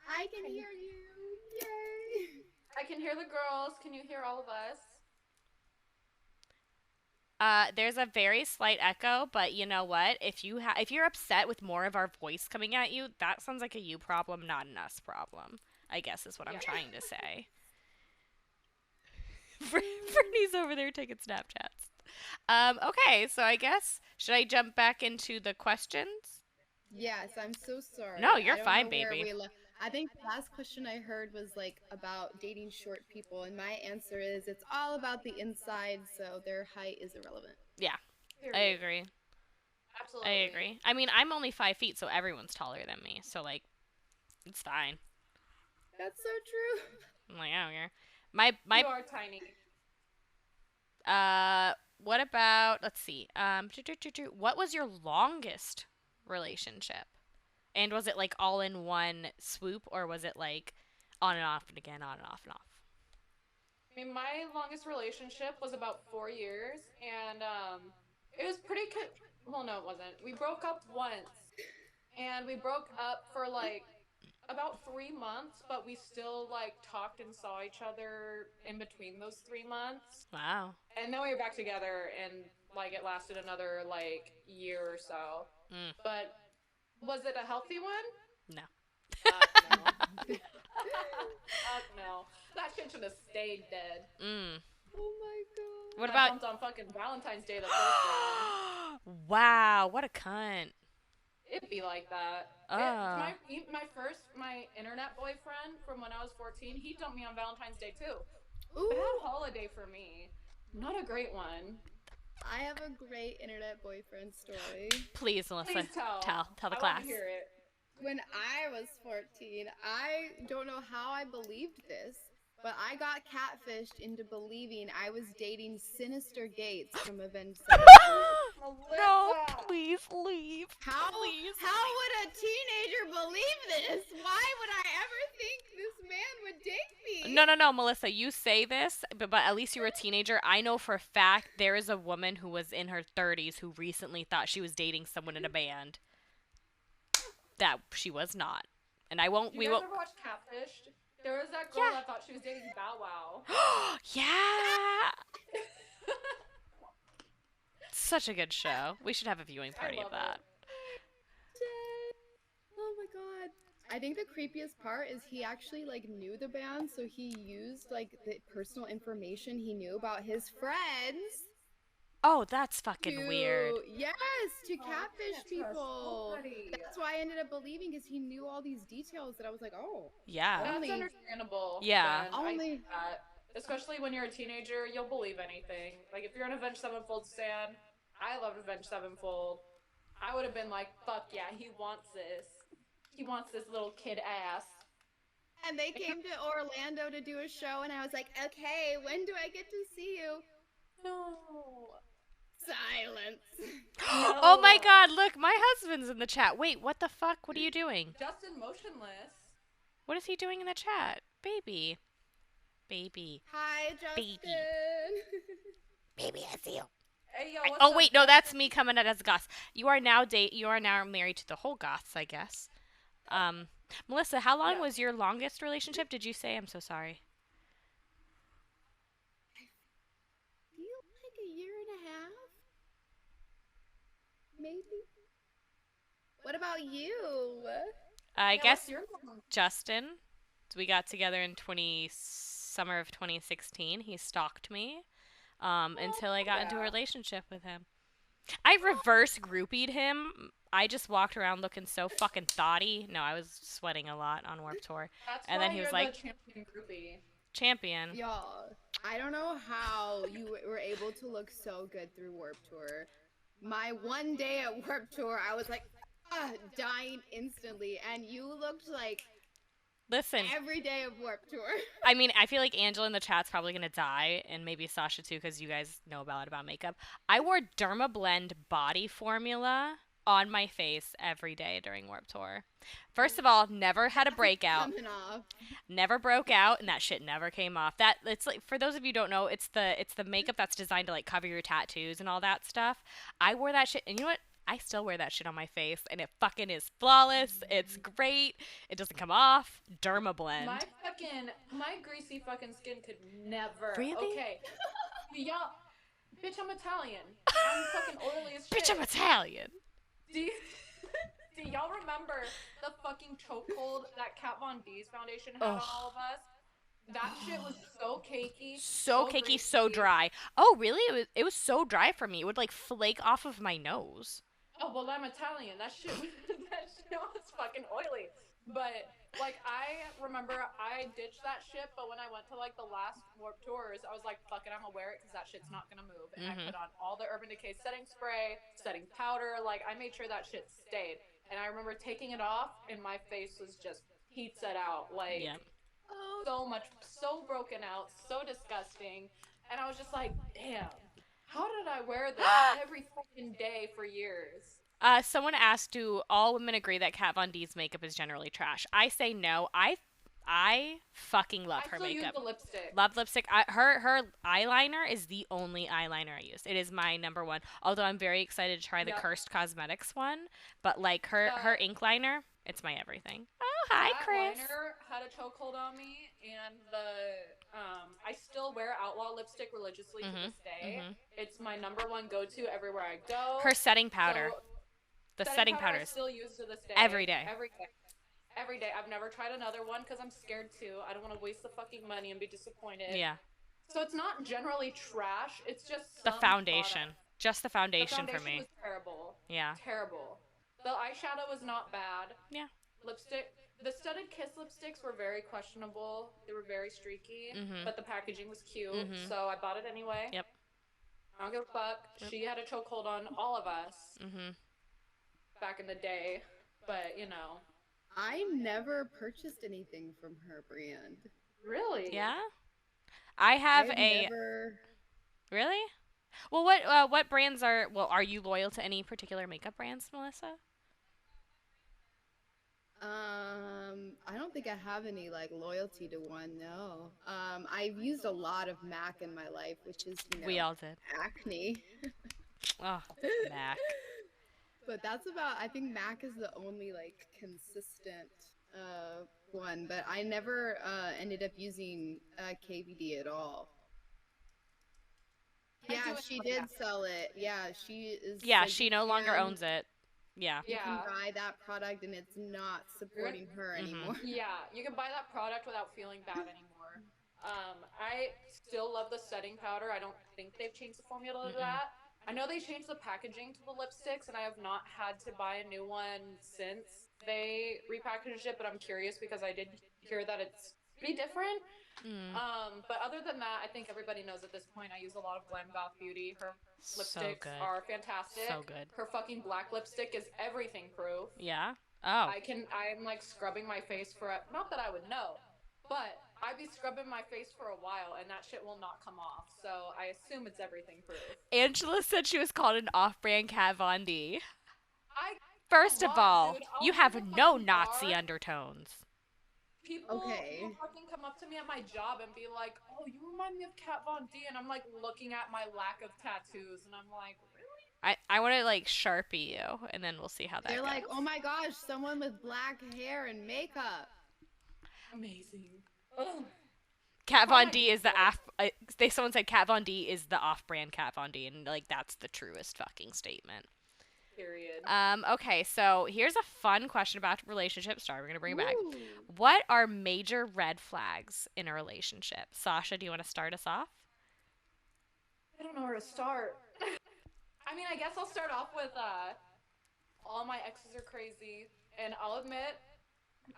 I can hear you. Yay! I can hear the girls. Can you hear all of us? There's a very slight echo, but you know what? If you're upset with more of our voice coming at you, that sounds like a you problem, not an us problem. I guess is what I'm trying to say. Brittany's over there taking Snapchats. Okay, so I guess should I jump back into the questions? Yes, I'm so sorry. No, you're I don't fine, know where baby. we I think the last question I heard was like about dating short people, and my answer is it's all about the inside, so their height is irrelevant. Yeah, I Period. agree. I Absolutely. agree. I mean, I'm only 5 feet, so everyone's taller than me. So like, it's fine. That's so true. I'm like, I don't care. My You are tiny. what about, let's see. What was your longest relationship? And was it like all in one swoop, or was it like on and off and again, on and off and off? I mean, my longest relationship was about 4 years, and it was pretty. Well, no, it wasn't. We broke up once, and we broke up for like about 3 months, but we still like talked and saw each other in between those 3 months. Wow. And then we were back together, and like it lasted another like year or so. Mm, But was it a healthy one? no. Fuck no. Fuck no. That shit should have stayed dead. Mm. Oh my What I about? jumped on fucking Valentine's Day the first round. Wow, what a cunt. It'd be like that. It Uh. my internet boyfriend from when I was 14, he dumped me on Valentine's Day too. god. Bad Ooh. holiday for me. Not a great one. I have a great internet boyfriend story. Please, Melissa. Please tell. Tell the I want to class. hear it. When I was 14, I don't know how I believed this, but I got catfished into believing I was dating Sinister Gates from Avenged Sevenfold. No, Melissa! please leave. How Please. how would a teenager believe this? Why would I ever think this man would date me? No, Melissa, you say this, but at least you were a teenager. I know for a fact there is a woman who was in her 30s who recently thought she was dating someone in a band that she was not. And I won't, You we guys won't. ever watch Catfished? There was that girl Yeah. that thought she was dating Bow Wow. Yeah. Such a good show. We should have a viewing I party of love that. it. Oh my god. I think the creepiest part is he actually like knew the band, so he used like the personal information he knew about his friends Oh, that's fucking weird. yes, to Oh, catfish can't trust people. nobody. That's why I ended up believing because he knew all these details that I was like, oh, Yeah. That's only understandable. Yeah. Then. I only get that. Especially when you're a teenager, you'll believe anything. Like if you're an Avenged Sevenfold stan, I loved Avenged Sevenfold. I would have been like, fuck yeah, he wants this. He wants this little kid ass. and they came to Orlando to do a show and I was like, okay, when do I get to see you? No. Silence. Oh my No. god, look, my husband's in the chat. Wait, what the fuck? What are you doing? Justin motionless. What is he doing in the chat? Baby. Baby. Hi, Justin. Baby. Baby, I see you. Hey yo, what's Oh up, wait, no, that's Justin? me coming out as a Goth. You are now married to the whole Goths, I guess. Melissa, how long Yeah. was your longest relationship? Did you say? I'm so sorry. Feel like a year and a half? Maybe. What about you? I Yeah, guess what's your long? Justin. We got together in summer of 2016. He stalked me until I got into a Yeah. relationship with him. I reverse groupied him. I just walked around looking so fucking thoughty. No, I was sweating a lot on Warped Tour. That's And why then he was you're like, the champion groupie. champion. Y'all, I don't know how you were able to look so good through Warp Tour. My one day at Warp Tour, I was like, dying instantly, and you looked like Listen, every day of Warp Tour. I mean, I feel like Angela in the chat's probably gonna die, and maybe Sasha too, because you guys know about makeup. I wore Dermablend body formula on my face every day during Warp Tour. First of all, never had a breakout. Coming off. Never broke out, and that shit never came off. That it's like, for those of you who don't know, it's the makeup that's designed to like cover your tattoos and all that stuff. I wore that shit, and you know what? I still wear that shit on my face, and it fucking is flawless. It's great. It doesn't come off. Dermablend. My greasy fucking skin could never. Really? Okay. Y'all, bitch, I'm Italian. I'm fucking oily as shit. Bitch, I'm Italian. Do you, do y'all remember the fucking chokehold that Kat Von D's foundation had on Ugh. all of us? That shit was so cakey. So cakey, so greasy. dry. Oh, really? It was so dry for me. It would like flake off of my nose. Oh, well, I'm Italian. That shit was fucking oily. But like I remember I ditched that shit, but when I went to like the last Warp Tours, I was like, fuck it, I'm gonna wear it because that shit's not gonna move. And I Mhm. put on all the Urban Decay setting spray, setting powder, like I made sure that shit stayed. And I remember taking it off and my face was just pizza out, Yeah. like Oh, so much, so broken out, so disgusting. And I was just like, damn, how did I wear this every fucking day for years? Someone asked, "Do all women agree that Kat Von D's makeup is generally trash?" I say no. I fucking love I her still use makeup. the lipstick. Love lipstick. Her eyeliner is the only eyeliner I use. It is my number one. Although I'm very excited to try the Yep. Cursed Cosmetics one, but like her The ink liner, it's my everything. Oh, hi, that Chris. liner had a chokehold on me, and the I still wear Outlaw lipstick religiously to Mhm. this day. Mhm. It's my number one go-to everywhere I Her go. setting powder. So The setting setting powder I powders still use to this every day, day. every day, every day. I've never tried another one because I'm scared to. I don't want to waste the fucking money and be disappointed. Yeah. So it's not generally trash. It's just The some product. foundation. Just the The foundation for foundation me. was terrible, Yeah. terrible. The eyeshadow was not bad. Yeah. Lipstick, the studded kiss lipsticks were very questionable. They were very streaky, Mhm. but the packaging was cute, Mhm. so I bought it anyway. Yep. I don't give a fuck. Yep. She had a chokehold on all of us Mhm. back in the day, but you know, I never purchased anything from her brand. really, Yeah. I I have have a never. really. Well, what brands are? Well, are you loyal to any particular makeup brands, Melissa? I don't think I have any like loyalty to one. No. I've used a lot of MAC in my life, which is We all did. acne. Oh, Mac. But that's about. I think MAC is the only like consistent one. But I never ended up using KVD at all. I Yeah, do she enjoy did that. sell it. Yeah, she is Yeah, like she no longer owns it. Yeah. you can Yeah, buy that product and it's not you're gonna supporting her Mhm. anymore. Yeah, you can buy that product without feeling bad anymore. I still love the setting powder. I don't think they've changed the formula to Mm-mm. that. I know they changed the packaging to the lipsticks, and I have not had to buy a new one since they repackaged it, but I'm curious because I did hear that it's pretty different. Mm. But other than that, I think everybody knows at this point I use a lot of Glam Goth Beauty. Her So lipsticks good. are So fantastic. good. Her fucking black lipstick is everything proof. Yeah. Oh. I'm like scrubbing my face for not that I would know, but I'd be scrubbing my face for a while and that shit will not come off. So I assume it's everything proof. Angela said she was called an off-brand Kat Von D. I a First of lot, all, dude. I'll you be in have the no fucking Nazi bar. undertones. People Okay. fucking come up to me at my job and be like, "Oh, you remind me of Kat Von D," and I'm like looking at my lack of tattoos, and I'm like, "Really? I want to like Sharpie you, and then we'll see how that They're like, goes. "Oh my gosh, someone with black hair and makeup." Amazing." Ugh. Kat Try Von my D is the beautiful. someone said Kat Von D is the off-brand Kat Von D, and like that's the truest fucking statement. Period. Okay, so here's a fun question about relationships. Sorry, we're gonna bring it back. Ooh. What are major red flags in a relationship? Sasha, do you want to start us off? I don't know where to start. I mean, I guess I'll start off with all my exes are crazy, and I'll admit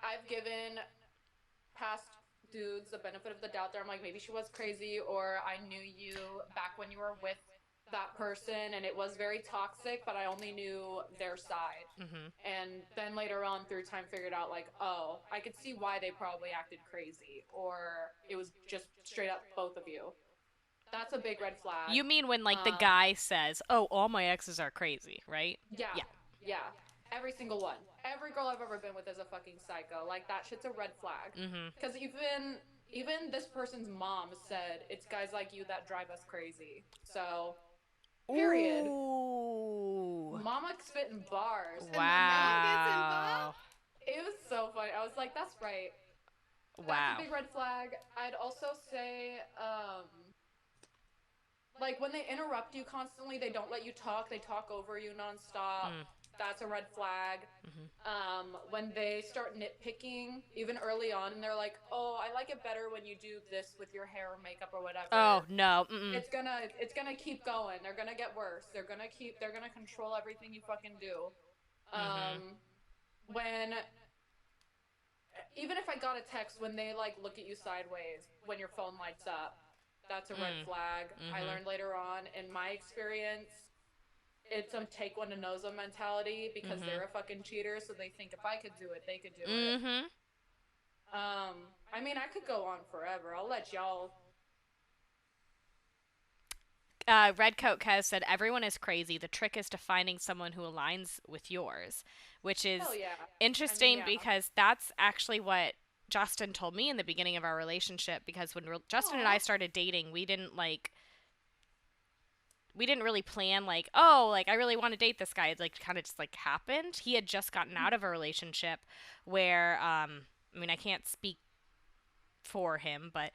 I've given past dudes the benefit of the doubt. There, I'm like, maybe she was crazy, or I knew you back when you were with that person, and it was very toxic, but I only knew their side. Mm-hmm. And then later on through time, figured out like, oh, I could see why they probably acted crazy, or it was just straight up both of you. That's a big red flag. You mean when like the Um, guy says, "Oh, all my exes are crazy," right? Yeah, Yeah. yeah. Every single one. Every girl I've ever been with is a fucking psycho. Like that shit's a red flag. Mm-hmm. Because even this person's mom said it's guys like you that drive us crazy. So, period. Ooh. Mama spitting bars. And the mom gets Wow. involved? It was so funny. I was like, that's right. That's a Wow. big red flag. I'd also say, like when they interrupt you constantly, they don't let you talk. They talk over you nonstop. Mm. That's a red flag. Mm-hmm. When they start nitpicking, even early on, and they're like, "Oh, I like it better when you do this with your hair or makeup or Oh whatever." no. Mm-mm. It's gonna keep going. They're gonna get worse. They're gonna control everything you fucking do. Mm-hmm. Um, when Even if I got a text when they like look at you sideways when your phone lights up, that's a red Mm. flag. I Mhm. learned later on in my experience, it's a take one to know them mentality because Mhm. they're a fucking cheater, so they think if I could do it, they could do it. Mhm. I mean, I could go on forever. I'll let y'all. Red Coat has said everyone is crazy. The trick is to finding someone who aligns with yours, which Hell is yeah. I mean, interesting yeah. because that's actually what Justin told me in the beginning of our relationship. Because when Justin and I Aw. started dating, we didn't really plan like, oh, like I really want to date this guy. It like kind of just like happened. He had just gotten out of a relationship where I mean, I can't speak for him, but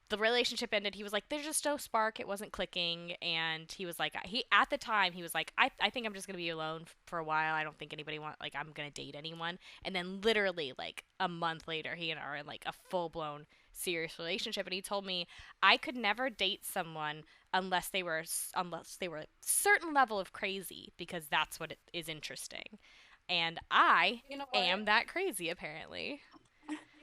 the relationship ended. He was like, there's just no spark, it wasn't clicking. And he was like, he at the time he was like, I think I'm just gonna be alone for a while. I don't think anybody want, like, I'm gonna date anyone. And then literally like a month later he and I are in like a full-blown serious relationship. And he told me I could never date someone unless they were a certain level of crazy, because that's what it is interesting. And I You know what? am that crazy apparently.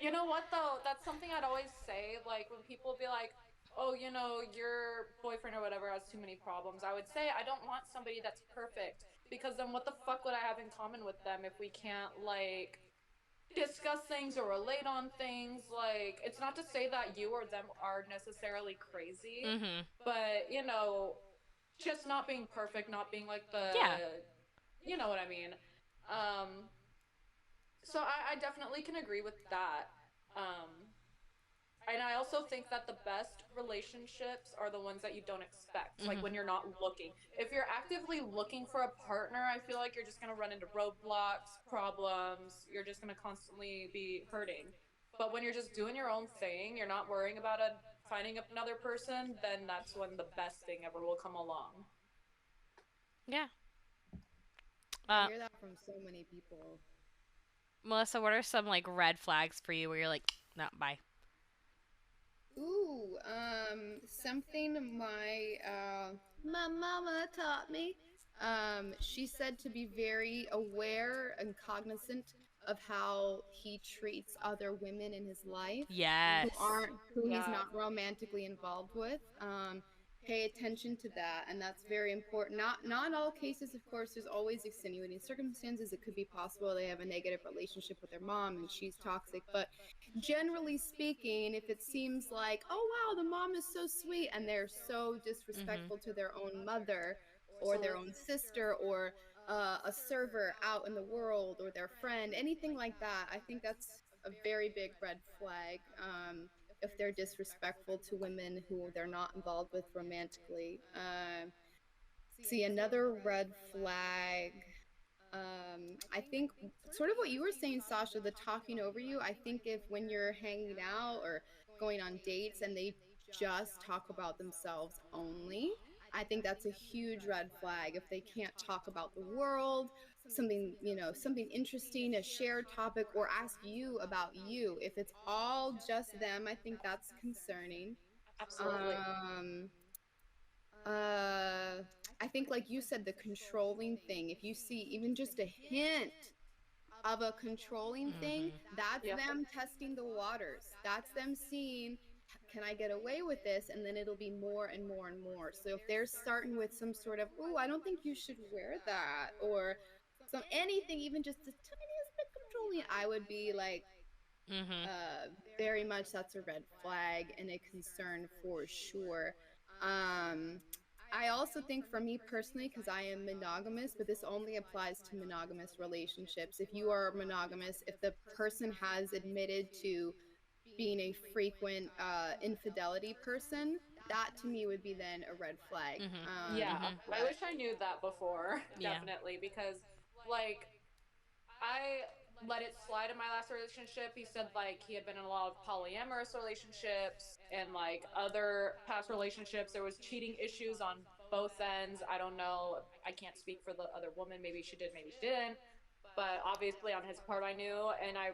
You know what though? That's something I'd always say. Like when people be like, "Oh, you know, your boyfriend or whatever has too many problems," I would say I don't want somebody that's perfect because then what the fuck would I have in common with them if we can't like discuss things or relate on things? Like it's not to say that you or them are necessarily crazy, Mhm. but you know, just not being perfect, not being like Yeah. you know what I mean. Um, so I definitely can agree with that. Um, and I also think that the best relationships are the ones that you don't expect, like Mhm. when you're not looking. If you're actively looking for a partner, I feel like you're just going to run into roadblocks, problems, you're just going to constantly be hurting. But when you're just doing your own thing, you're not worrying about finding another person, then that's when the best thing ever will come along. Yeah. I Uh, hear that from so many people. Melissa, what are some like red flags for you where you're like, no, bye? Ooh, something my mama taught me. She said to be very aware and cognizant of how he treats other women in his life Yes. who he's Yeah, not romantically involved with. Pay attention to that, and that's very important. Not in all cases, of course. There's always extenuating circumstances. It could be possible they have a negative relationship with their mom and she's toxic, but generally speaking, if it seems like, oh wow, the mom is so sweet, and they're so Mhm. disrespectful to their own mother or their absolutely. own sister or a server out in the world or their friend, anything like that, I think that's a very big red flag. If they're disrespectful to women who they're not involved with romantically. See, another red flag, I think sort of what you were saying, Sasha, the talking over you. I think if when you're hanging out or going on dates and they just talk about themselves only, I think that's a huge red flag. If they can't talk about the world, something, something interesting, a shared topic, or ask you about you, if it's all just them, I think that's concerning. Absolutely. Um, uh, I think, like you said, the controlling thing, if you see even just a hint of a controlling thing, Mhm. that's Yep. them testing the waters. That's them seeing, can I get away with this? And then it'll be more and more and more. So if they're starting with some sort of, oh, I don't think you should wear that, or some anything, even just the tiniest bit controlling, I would be like, Mhm. very much that's a red flag and a concern for sure. Um, I also think for me personally, because I am monogamous, but this only applies to monogamous relationships. If you are monogamous, if the person has admitted to being a frequent infidelity person, that to me would be then a red flag. Mhm. Yeah, Mhm. I wish I knew that before, Yeah. definitely, because like I let it slide in my last relationship. He said like he had been in a lot of polyamorous relationships and like other past relationships there was cheating issues on both ends. I don't know. I can't speak for the other woman. Maybe she did, maybe she didn't. But obviously on his part I knew and I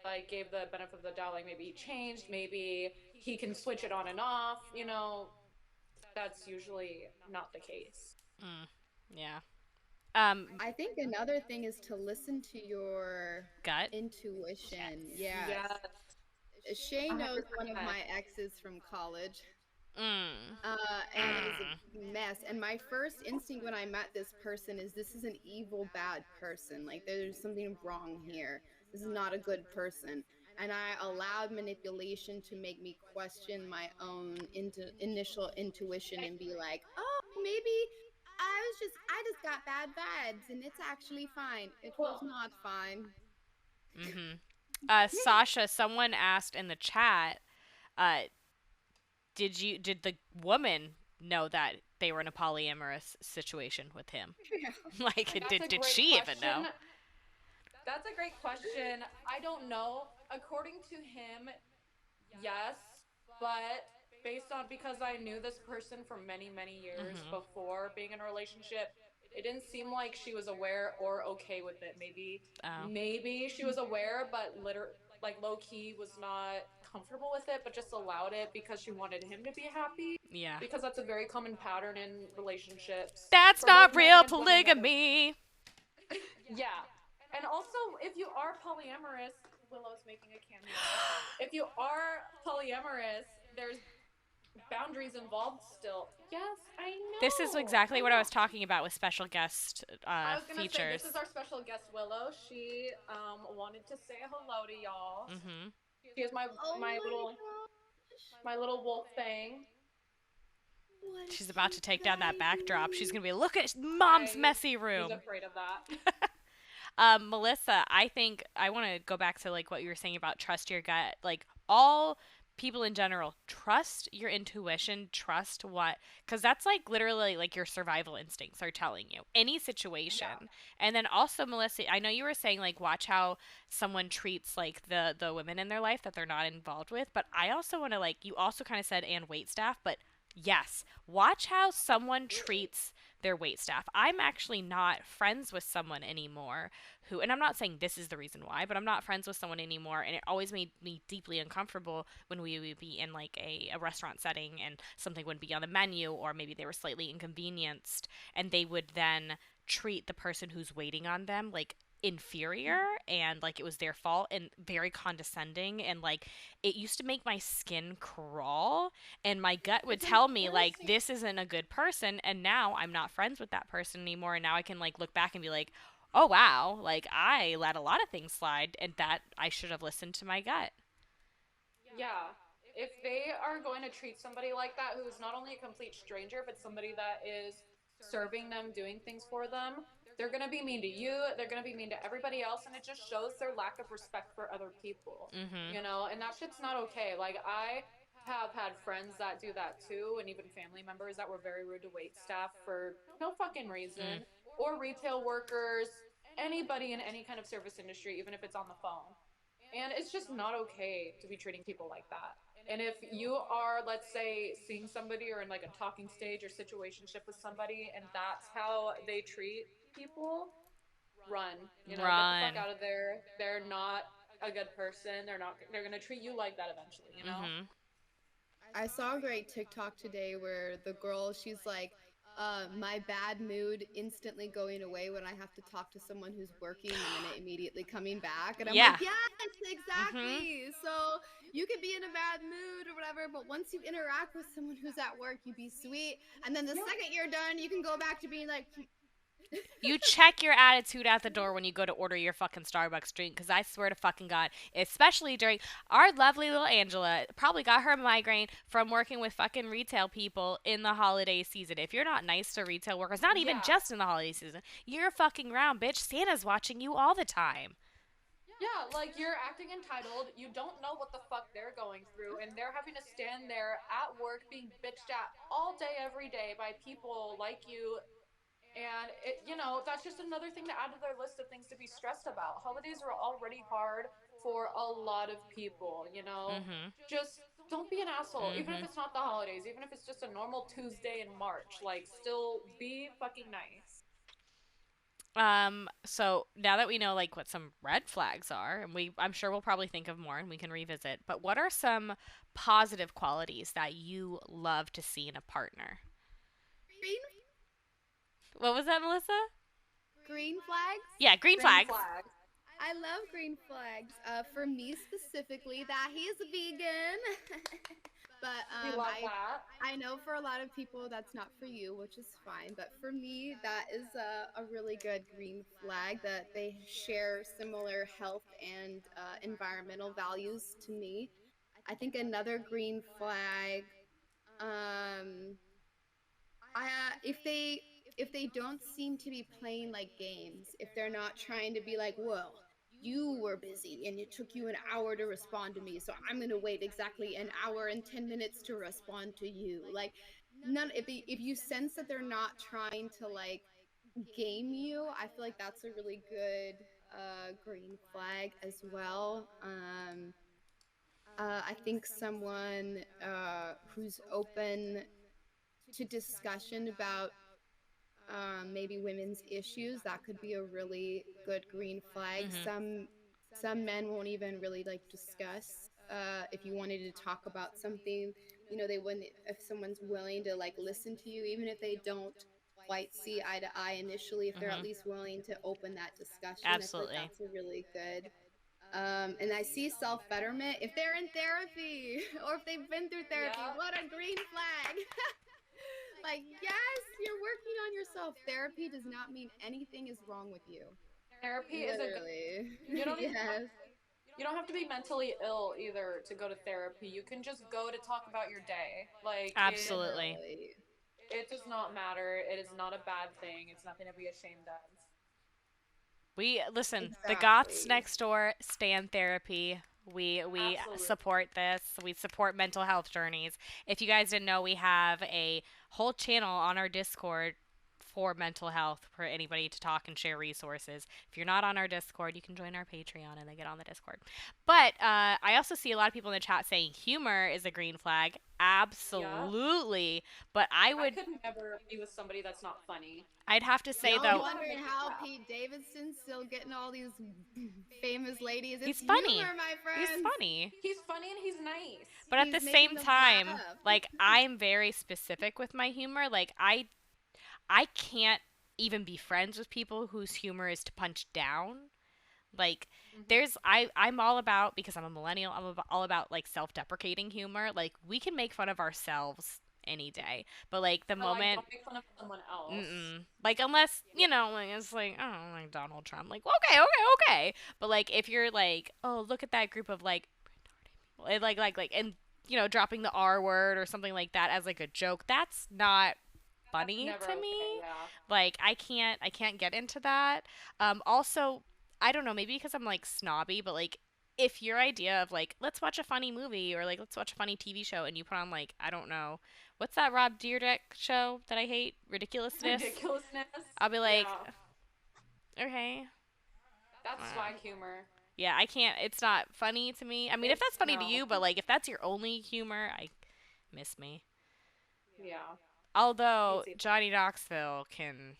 like gave the benefit of the doubt like maybe he changed, maybe he can switch it on and off, you know, that's usually not the case. Mm. Yeah. Um, I think another thing is to listen to your gut. intuition. Yes. Yes. Yes, Shay knows one of 100%. my exes from college. Mm. And it was a Mm. mess. And my first instinct when I met this person is this is an evil, bad person. Like there's something wrong here. This is not a good person. And I allowed manipulation to make me question my own initial intuition and be like, oh, maybe I just got bad vibes and it's actually fine. It was Well, not fine. Mhm. Sasha, someone asked in the chat, uh, did the woman know that they were in a polyamorous situation with him? Like, that's a did great she even question. know? That's a great question. I don't know. According to him, yes, but based on because I knew this person for many, many years Mhm. before being in a relationship, it didn't seem like she was aware or okay with it. Oh. Maybe she was aware, but like low key was not comfortable with it, but just allowed it because she wanted him to be happy. Yeah. Because that's a very common pattern in relationships That's for both not men real and women that are polygamy. yeah. And also, if you are polyamorous, Willow's making a cameo. If you are polyamorous, there's boundaries involved still. Yes, I This is know. exactly I what I know. was talking about with special guest I was gonna say this is features. our special guest Willow. She wanted to say hello to y'all. Mhm. She is Oh my my little gosh. wolf thing. What is She's about she to take down that backdrop. She's hiding? gonna be, look at mom's I messy was room. afraid of that. Melissa, I think I want to go back to like what you were saying about trust your gut. Like all people in general, trust your intuition, trust what, because that's like literally like your survival instincts are telling you any Yeah. situation. And then also, Melissa, I know you were saying like watch how someone treats like the women in their life that they're not involved with. But I also want to like you also kind of said and wait staff, but yes, watch how someone treats their wait staff. I'm actually not friends with someone anymore who, and I'm not saying this is the reason why, but I'm not friends with someone anymore, and it always made me deeply uncomfortable when we would be in like a restaurant setting and something would be on the menu, or maybe they were slightly inconvenienced, and they would then treat the person who's waiting on them like inferior and like it was their fault and very condescending, and like it used to make my skin crawl, and my gut would It's tell me like embarrassing. this isn't a good person, and now I'm not friends with that person anymore, and now I can like look back and be like, oh wow, like I let a lot of things slide and that I should have listened to my gut. Yeah. If they are going to treat somebody like that who's not only a complete stranger, but somebody that is serving them, doing things for them, they're going to be mean to you. They're going to be mean to everybody else. And it just shows their lack of respect for other people, Mhm. And that shit's not okay. Like, I have had friends that do that too, and even family members that were very rude to wait staff for no fucking Mm. reason, or retail workers, anybody in any kind of service industry, even if it's on the phone. And it's just not okay to be treating people like that. And if you are, let's say, seeing somebody or in like a talking stage or situationship with somebody, and that's how they treat people, run. Get the fuck Run. out of there. They're not a good person. They're gonna treat you like that eventually. Mhm. I saw a great TikTok today where the girl, she's like, my bad mood instantly going away when I have to talk to someone who's working and then it immediately coming back. And I'm like, Yeah. yes, Mhm. exactly. So you can be in a bad mood or whatever, but once you interact with someone who's at work, you be sweet. And then the Yep. second you're done, you can go back to being like, You check your attitude at the door when you go to order your fucking Starbucks drink, because I swear to fucking God, especially during our lovely little Angela, probably got her migraine from working with fucking retail people in the holiday season. If you're not nice to retail workers, not even Yeah. just in the holiday season, you're fucking around, bitch. Santa's watching you all the time. Yeah, like you're acting entitled. You don't know what the fuck they're going through, and they're having to stand there at work being bitched at all day, every day by people like you. And that's just another thing to add to their list of things to be stressed about. Holidays are already hard for a lot of people. Mhm. Just don't be an asshole, even if Mhm. it's not the holidays, even if it's just a normal Tuesday in March. Like, still be fucking nice. So now that we know like what some red flags are, and I'm sure we'll probably think of more and we can revisit, but what are some positive qualities that you love to see in a partner? green What was that, Melissa? green flags? Yeah, green Green flags. flag. I love green flags. For me specifically, that he's a vegan. But We love that. I know for a lot of people that's not for you, which is fine. But for me, that is a really good green flag that they share similar health and environmental values to me. I think another green flag, um, if they don't seem to be playing like games, if they're not trying to be like, well, you were busy and it took you an hour to respond to me, so I'm gonna wait exactly an hour and 10 minutes to respond to you. Like, none. If you sense that they're not trying to like game you, I feel like that's a really good green flag as well. I think someone who's open to discussion about maybe women's issues, that could be a really good green flag. Mhm. Some men won't even really like discuss if you wanted to talk about something. You know, they wouldn't, if someone's willing to like listen to you, even if they don't quite see eye to eye initially, if they're at Mhm. least willing to open that discussion, I feel like Absolutely. that's a really good. And I see self betterment if they're in therapy or if they've been through therapy. Yeah. What a green flag! Like, yes, you're working on yourself. Therapy does not mean anything is wrong with you. Therapy is a good. Literally. You don't even have Yes. you don't have to be mentally ill either to go to therapy. You can just go to talk about your day. Like Absolutely. Literally. it does not matter. It is not a bad thing. It's nothing to be ashamed of. We listen. The Goths Exactly. next door stand therapy. We Absolutely. support this. We support mental health journeys. If you guys didn't know, we have a whole channel on our Discord for mental health for anybody to talk and share resources. If you're not on our Discord, you can join our Patreon and then get on the Discord. But I also see a lot of people in the chat saying humor is a green flag. Yeah. Absolutely. But I I would could never be with somebody that's not funny. I'd have to say Y'all You though, gotta wondering make me how laugh. Pete Davidson's still getting all these famous ladies. It's he's funny. humor, my He's friends. funny. He's funny and he's nice. But at He's the making same them time, laugh. like I'm very specific with my humor. Like I can't even be friends with people whose humor is to punch down. Like Hmm. there's I'm all about, because I'm a millennial, all about like self-deprecating humor. Like we can make fun of ourselves any day. But like the But like, moment don't make fun of someone else. like unless, like it's like, oh, like Donald Trump. Like okay, okay, okay. But like if you're like, "Oh, look at that group of like like and dropping the R word or something like that as like a joke, that's not That's funny never to okay. me. Yeah. Like I can't get into that. Also, I don't know, maybe because I'm like snobby, but like if your idea of like let's watch a funny movie or like let's watch a funny TV show and you put on like I don't know, what's that Rob Dyrdek show that I hate? Ridiculousness. Ridiculousness. I'll be like, Yeah. okay. That's Uh, swag humor. yeah, I can't. It's not funny to me. I mean, if It's that's funny to no. you, but like if that's your only humor, I miss me. Yeah. Although It's either. Johnny Knoxville can.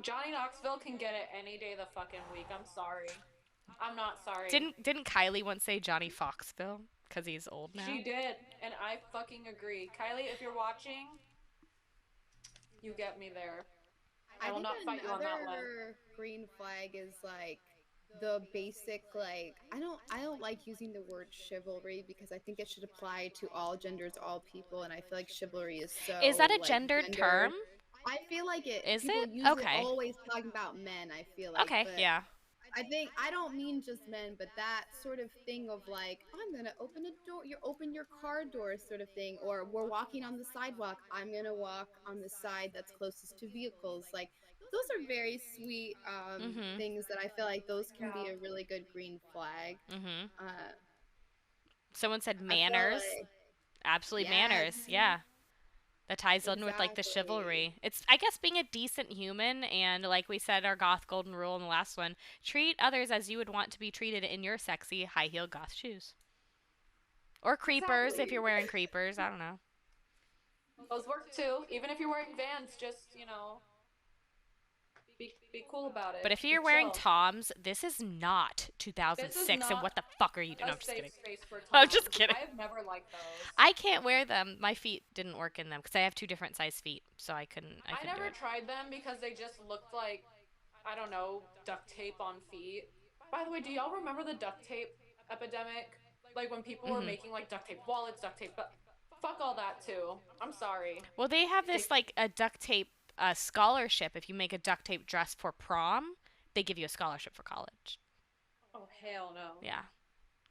Johnny Knoxville can get it any day of the fucking week. I'm sorry. I'm not sorry. Didn't Kylie once say Johnny Foxville because he's old now? She did, and I fucking agree. Kylie, if you're watching, you get me there. I I will think not fight you on that one. another green flag is like the basic, like, I don't like using the word chivalry because I think it should apply to all genders, all people, and I feel like chivalry is Is that so a like gendered term? gendered. I feel like it Is people it? use it Okay. always talking about men, I feel like, Okay. but Yeah. I think I don't mean just men, but that sort of thing of like, I'm gonna open a door, you open your car door sort of thing, or we're walking on the sidewalk, I'm gonna walk on the side that's closest to vehicles. Like those are very sweet Mhm. things that I feel like those can be Yeah. a really good green flag. Mhm. Uh, Someone said I feel manners. like Absolutely yes, manners. Yeah. That ties in with like the exactly. chivalry. It's I guess being a decent human, and like we said our goth golden rule in the last one, treat others as you would want to be treated in your sexy high heel goth shoes. Or creepers if Exactly. you're wearing creepers, I don't know. Those work too. Even if you're wearing Vans, just be cool about But it. if Be you're wearing chill. Toms, this is not This is 2006 and not what the fuck are you doing? a No, I'm just safe kidding. space for I'm just Toms. kidding. I have never liked those. I can't wear them. My feet didn't work in them because I have two different size feet, so I couldn't I do never it. tried them because they just looked like I don't know, duct tape on feet. By the way, do y'all remember the duct tape epidemic? Like when people were Mhm. making like duct tape wallets, duct tape, but fuck all that too. I'm sorry. Well, they have Take this like a duct tape scholarship. If you make a duct tape dress for prom, they give you a scholarship for college. Oh hell no. Yeah.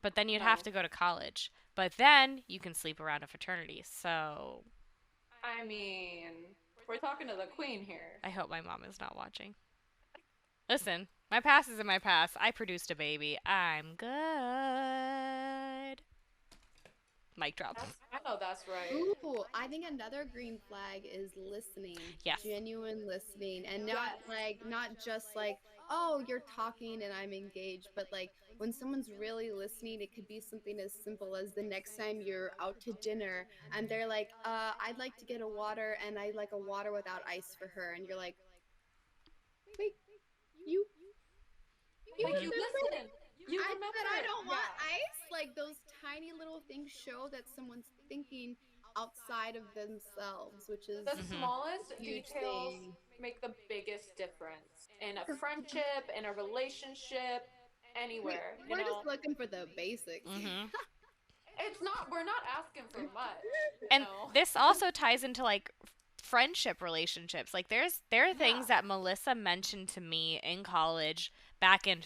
But then you'd have No. to go to college. But then you can sleep around a fraternity. So I mean, we're talking to the queen here. I hope my mom is not watching. Listen, my past is in my past. I produced a baby. I'm good. Mic drop. I know that's right. Ooh, I think another green flag is listening, Yes. genuine listening, and Yes. not just like, oh, you're talking and I'm engaged, but like when someone's really listening, it could be something as simple as the next time you're out to dinner and they're like, I'd like to get a water and I'd like a water without ice for her, and you're like, wait, you you Like Mhm. you remember listen. You I said I remember. don't want Yeah. ice? Like those tiny little things show that someone's thinking outside of themselves, which is The Mhm. smallest a huge details thing. make the biggest difference in a friendship, in a relationship, anywhere, you We're just know. looking for the basics. Mhm. It's not we're not asking for much, you And know. this also ties into like friendship relationships. Like there are Yeah. things that Melissa mentioned to me in college back in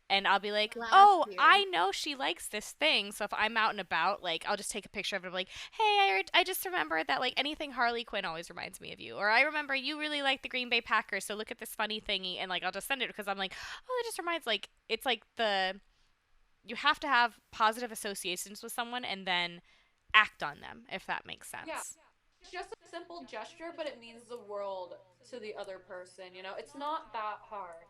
and I'll be like, Last "Oh, year. I know she likes this thing." So if I'm out and about, like I'll just take a picture of it like, "Hey, I just remembered that like anything Harley Quinn always reminds me of you." Or I remember you really like the Green Bay Packers, so look at this funny thingy and like I'll just send it because I'm like, "Oh, it just reminds like it's like the you have to have positive associations with someone and then act on them, if that makes Yeah. sense. It's just a simple gesture, but it means the world to the other person, you know. It's not that hard,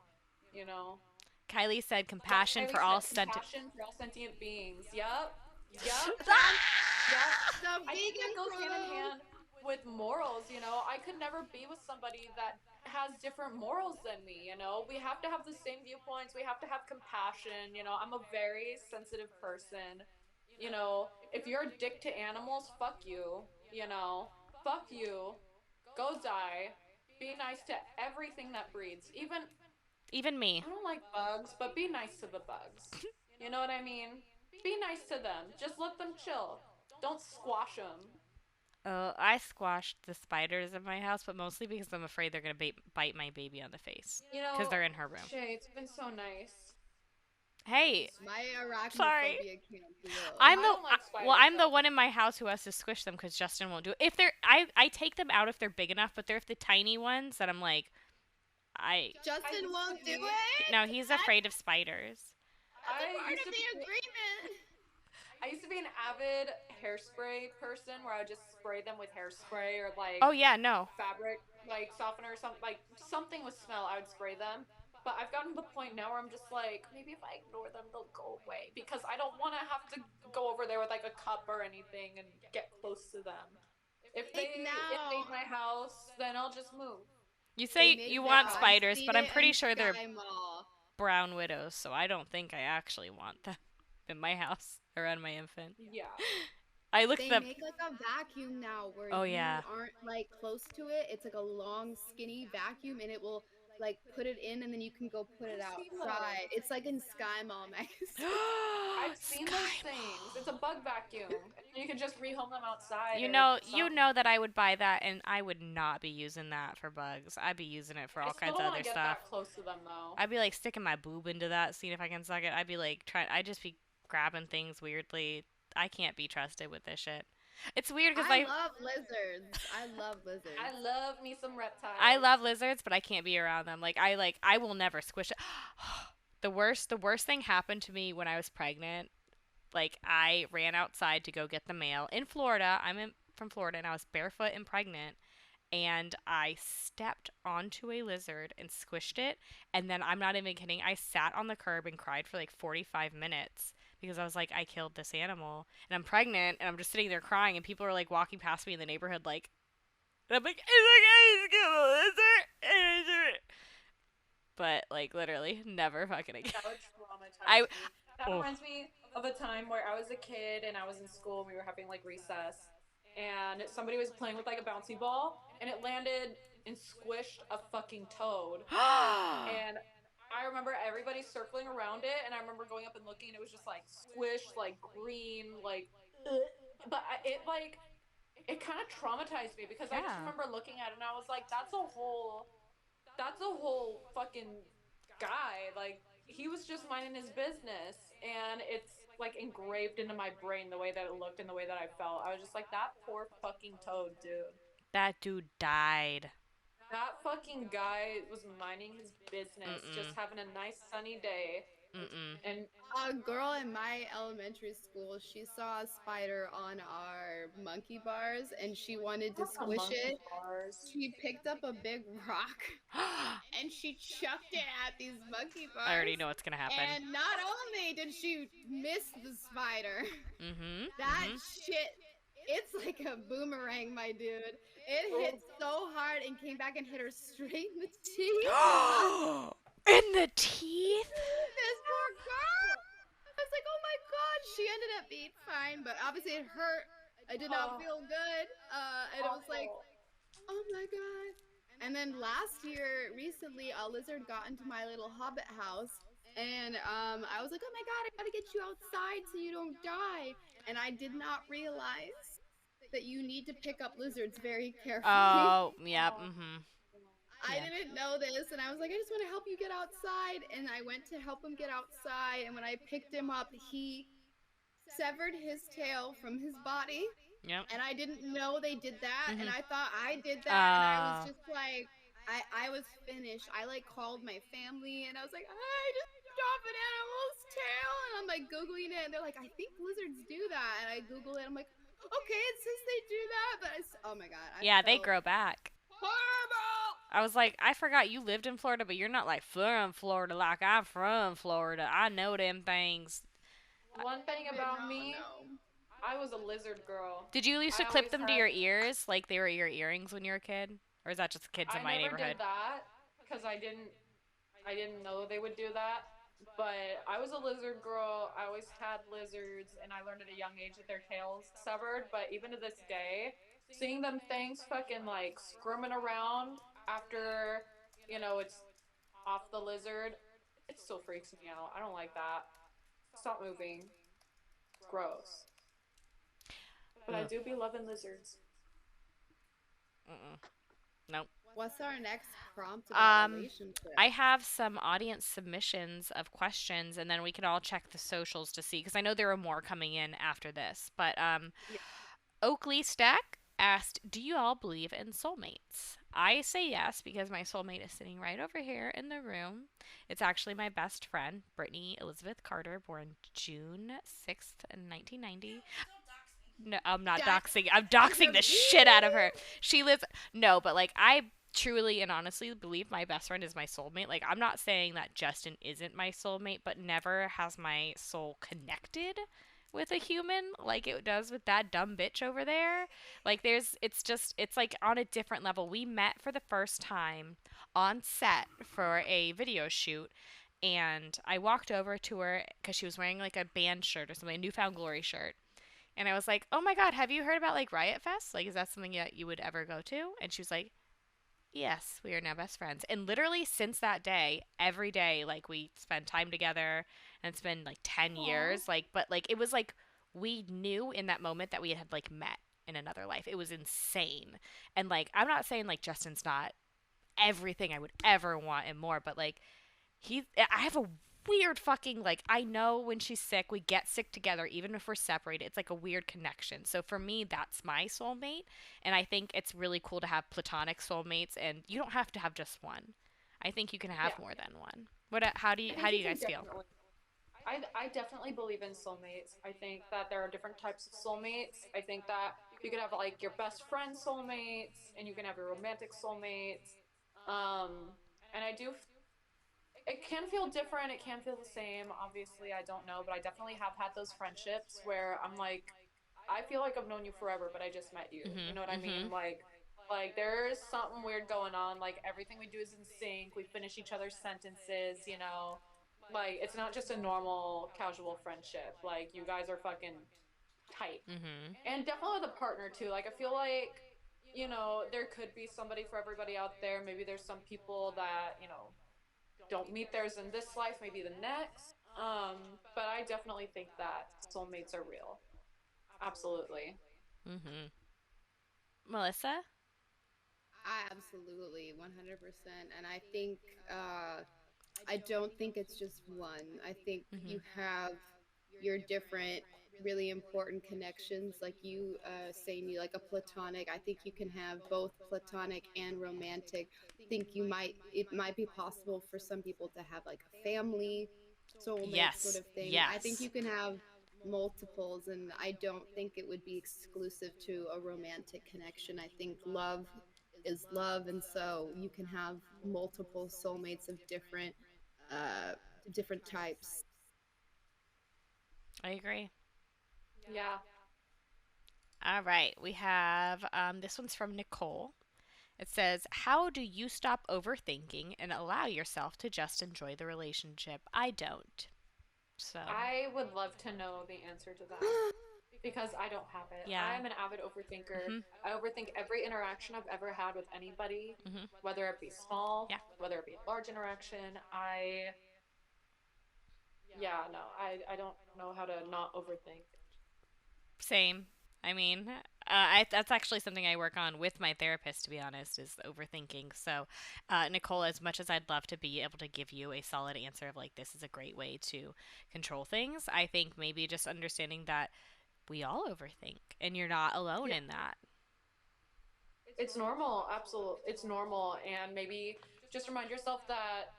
you know. Kylie said Like compassion Kylie for all said, sentient. compassion for all sentient beings. Yup. Yup, fam. Yup. The I think vegan it goes hand in crew. hand with morals, you know. I could never be with somebody that has different morals than me, you know. We have to have the same viewpoints. We have to have compassion, you know. I'm a very sensitive person. You know, if you're a dick to animals, fuck you, you know. Fuck you. Go die. Be nice to everything that breathes. Even Even me. I don't like bugs, but be nice to the bugs. You know what I mean? Be nice to them. Just let them chill. Don't squash them. I squashed the spiders in my house, but mostly because I'm afraid they're gonna bite my baby on the face You because know, they're in her room. Shay, it's been so nice. Hey, My sorry. arachnophobia can't deal. I'm I the don't like well, spiders I'm the though. one in my house who has to squish them because Justin won't do it. If they're, I take them out if they're big enough, but they're the tiny ones that I'm like, I I Justin used to won't do be it. no, he's afraid of spiders. That's a I part used of to the be agreement. I used to be an avid hairspray person where I would just spray them with hairspray or Oh like yeah, no. fabric like softener or something like something with smell, I would spray them. But I've gotten to the point now where I'm just like, maybe if I ignore them, they'll go away because I don't want to have to go over there with like a cup or anything and get close to them. If Make they invade now. my house, then I'll just move. You They say make you want now. I've spiders, seen but I'm it pretty in sure they're Sky Mall. brown widows, so I don't think I actually want them in my house around my infant. Yeah. I looked They them. make like a vacuum now where Oh you yeah. aren't like close to it. It's like a long, skinny vacuum, and it will like put it in, and then you can go put it I've seen those. outside. It's like in Sky Mall magazine. I've seen those Sky things. It's a Mall. bug vacuum. You can just rehome them outside You or know, you something. know that I would buy that, and I would not be using that for bugs. I'd be using it for I all still kinds don't of want other to get stuff. that close to them though. I'd be like sticking my boob into that, seeing if I can suck it. I'd be like trying. I'd just be grabbing things weirdly. I can't be trusted with this shit. It's weird because I love lizards. I love I lizards. love me some I reptiles. love lizards, but I can't be around them. I will never squish it. The worst thing happened to me when I was pregnant. Like I ran outside to go get the mail in Florida. From Florida and I was barefoot and pregnant and I stepped onto a lizard and squished it and then I'm not even kidding. I sat on the curb and cried for like 45 minutes because I was like I killed this animal and I'm pregnant and I'm just sitting there crying and people are like walking past me in the neighborhood like and I'm like, it's okay, it's kill a lizard. But like literally, never fucking again. That would I traumatize me. That oh reminds me of a time where I was a kid and I was in school and we were having like recess and somebody was playing with like a bouncy ball and it landed and squished a fucking toad. And I remember everybody circling around it, and I remember going up and looking, and it was just like squished, like green, like. Ugh. But it like it kind of traumatized me because I just Yeah. remember looking at it and I was like, that's a whole fucking guy. Like he was just minding his business, and it's like engraved into my brain the way that it looked and the way that I felt. I was just like, that poor fucking toad, dude. That dude died. That fucking guy was minding his business, just Mm-mm. having a nice sunny day. Mm-mm. And A girl in my elementary school, she saw a spider on our monkey bars and she wanted to not the squish monkey it. bars. She picked up a big rock and she chucked it at these monkey I already bars. know what's gonna happen. And not only did she miss the spider, Mm-hmm. that Mm-hmm. shit, it's like a boomerang, my dude. It hit Oh, so hard and came back and hit her straight in the teeth. In the teeth? This poor girl. I was like, oh my god. She ended up being fine, but obviously it hurt. I did not oh, feel good. And it was like, awful. oh my god. And then last year, recently, a lizard got into my little hobbit house. And I was like, oh my god, I gotta get you outside so you don't die. And I did not realize that you need to pick up lizards very carefully. Oh, yep. Oh, Mm-hmm. I Yeah. didn't know this, and I was like, I just want to help you get outside. And I went to help him get outside, and when I picked him up, he severed his tail from his body, Yep. and I didn't know they did that, and Mm-hmm. I thought I did that, and I was Uh, just like, I was finished. I like called my family, and I was like, I just ripped off an animal's tail, and I'm like googling it, and they're like, I think lizards do that, and I Google it, I'm like, okay, it says they do that, but oh my god, I yeah, they felt grow back. horrible. I was like, I forgot you lived in Florida, but you're not like from Florida like I'm from Florida. I know them things. one thing Did about not me, know. I was a lizard girl. Did you used to I clip always them to had your ears like they were your earrings when you were a kid? Or is that just the kids in I my never neighborhood? did that because I didn't know they would do that. But I was a lizard girl. I always had lizards, and I learned at a young age that their tails severed. But even to this day, seeing them things fucking like squirming around after, it's off the lizard, it still freaks me out. I don't like that. Stop moving. It's gross. But I Ugh. do be loving lizards. Mm-mm. Nope. What's our next prompt about Um, I relationships? have some audience submissions of questions, and then we can all check the socials to see because I know there are more coming in after this. But Yeah. Oakley Stack asked, "Do you all believe in soulmates?" I say yes because my soulmate is sitting right over here in the room. It's actually my best friend, Brittany Elizabeth Carter, born June 6th, 1990. No, I'm not Done. doxing. I'm Like doxing a the shit out of her. She lives. No, but like I truly and honestly believe my best friend is my soulmate. Like I'm not saying that Justin isn't my soulmate, but never has my soul connected with a human like it does with that dumb bitch over there. Like it's like on a different level. We met for the first time on set for a video shoot, and I walked over to her because she was wearing like a band shirt or something, a Newfound Glory shirt, and I was like, "Oh my god, have you heard about like Riot Fest? Like, is that something that you would ever go to?" And she was like, "Yes, we are now best friends." And literally since that day, every day, like we spend time together, and it's been like 10 years. But like it was like we knew in that moment that we had like met in another life. It was insane. And like I'm not saying like Justin's not everything I would ever want and more, but like I have a weird fucking like I know when she's sick, we get sick together even if we're separated. It's like a weird connection. So for me, that's my soulmate, and I think it's really cool to have platonic soulmates, and you don't have to have just one. I think you can have Yeah. more than one. What how do I you think you can guys feel? definitely. I definitely believe in soulmates. I think that there are different types of soulmates. I think that you could have like your best friend soulmates, and you can have your romantic soulmates. And it can feel different. It can feel the same. Obviously, I don't know, but I definitely have had those friendships where I'm like, I feel like I've known you forever, but I just met you. You Mhm. know what I mean? Mhm. Like there's something weird going on. Like everything we do is in sync. We finish each other's sentences, Like it's not just a normal casual friendship. Like you guys are fucking tight. Mhm. And definitely with a partner too. Like I feel like, there could be somebody for everybody out there. Maybe there's some people that, don't meet theirs in this life, maybe the next. But I definitely think that soulmates are real. Absolutely. Mhm. Melissa? I absolutely 100%. And I think uh I don't think it's just one. I think you Mhm. have your different really important connections, like you saying you like a platonic. I think you can have both platonic and romantic. Think you might it might be possible for some people to have like a family soulmate sort Yes. of thing. I think Yes. you can have multiples, and I don't think it would be exclusive to a romantic connection. I think love is love, and so you can have multiple soulmates of uh different types. I agree. Yeah. All right. We have this one's from Nicole. It says, "How do you stop overthinking and allow yourself to just enjoy the relationship?" I don't. So, I would love to know the answer to that because I don't have it. I yeah. am an avid overthinker. Mhm. I overthink every interaction I've ever had with anybody, Mhm. whether it be small, Yeah. whether it be a large interaction. Yeah, no, I don't know how to not overthink. Same. I mean, that's actually something I work on with my therapist, to be honest, is overthinking. So, Nicole, as much as I'd love to be able to give you a solid answer of like, this is a great way to control things, I think maybe just understanding that we all overthink and you're not alone Yeah, in that. it's normal. Absolutely. It's normal. And maybe just remind yourself that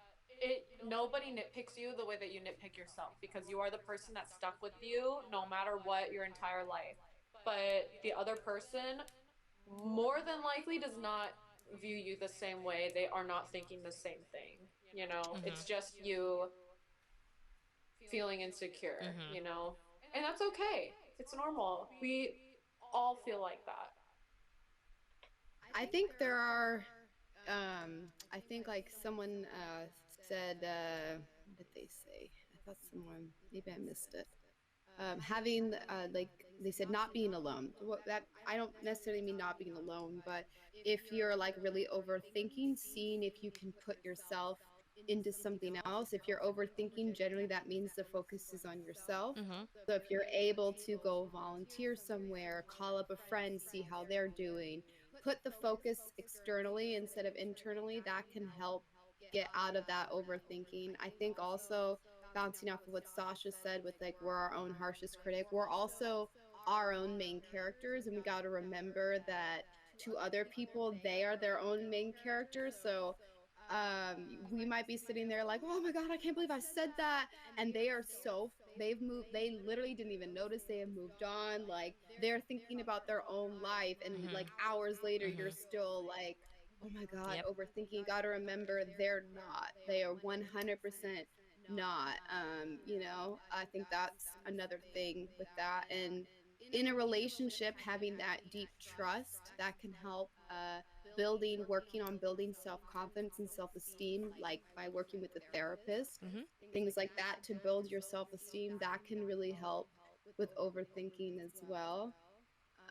nobody nitpicks you the way that you nitpick yourself because you are the person that's stuck with you no matter what your entire life. But the other person more than likely does not view you the same way. They are not thinking the same thing. It's Mhm. just you feeling insecure, Mhm. And that's okay. It's normal. We all feel like that. I think there are I think like someone said what did they say? I thought someone, maybe I missed it. Having like they said, not being alone. What that, I don't necessarily mean not being alone, but if you're like really overthinking, seeing if you can put yourself into something else. If you're overthinking, generally that means the focus is on yourself. Mhm. So if you're able to go volunteer somewhere, call up a friend, see how they're doing, put the focus externally instead of internally, that can help get out of that overthinking. I think also, bouncing off of what Sasha said with like we're our own harshest critic, we're also our own main characters, and we got to remember that to other people they are their own main characters. So we might be sitting there like, oh my god, I can't believe I said that, and they are so they've moved, they literally didn't even notice, they have moved on, like they're thinking about their own life, and Mhm. like hours later you're Mhm. still like, oh my god, Yep. overthinking. You got to remember they're not, they are 100% not. I think that's another thing with that. And in a relationship, having that deep trust that can help working on building self-confidence and self-esteem, like by working with a therapist, Mhm. things like that to build your self-esteem, that can really help with overthinking as well.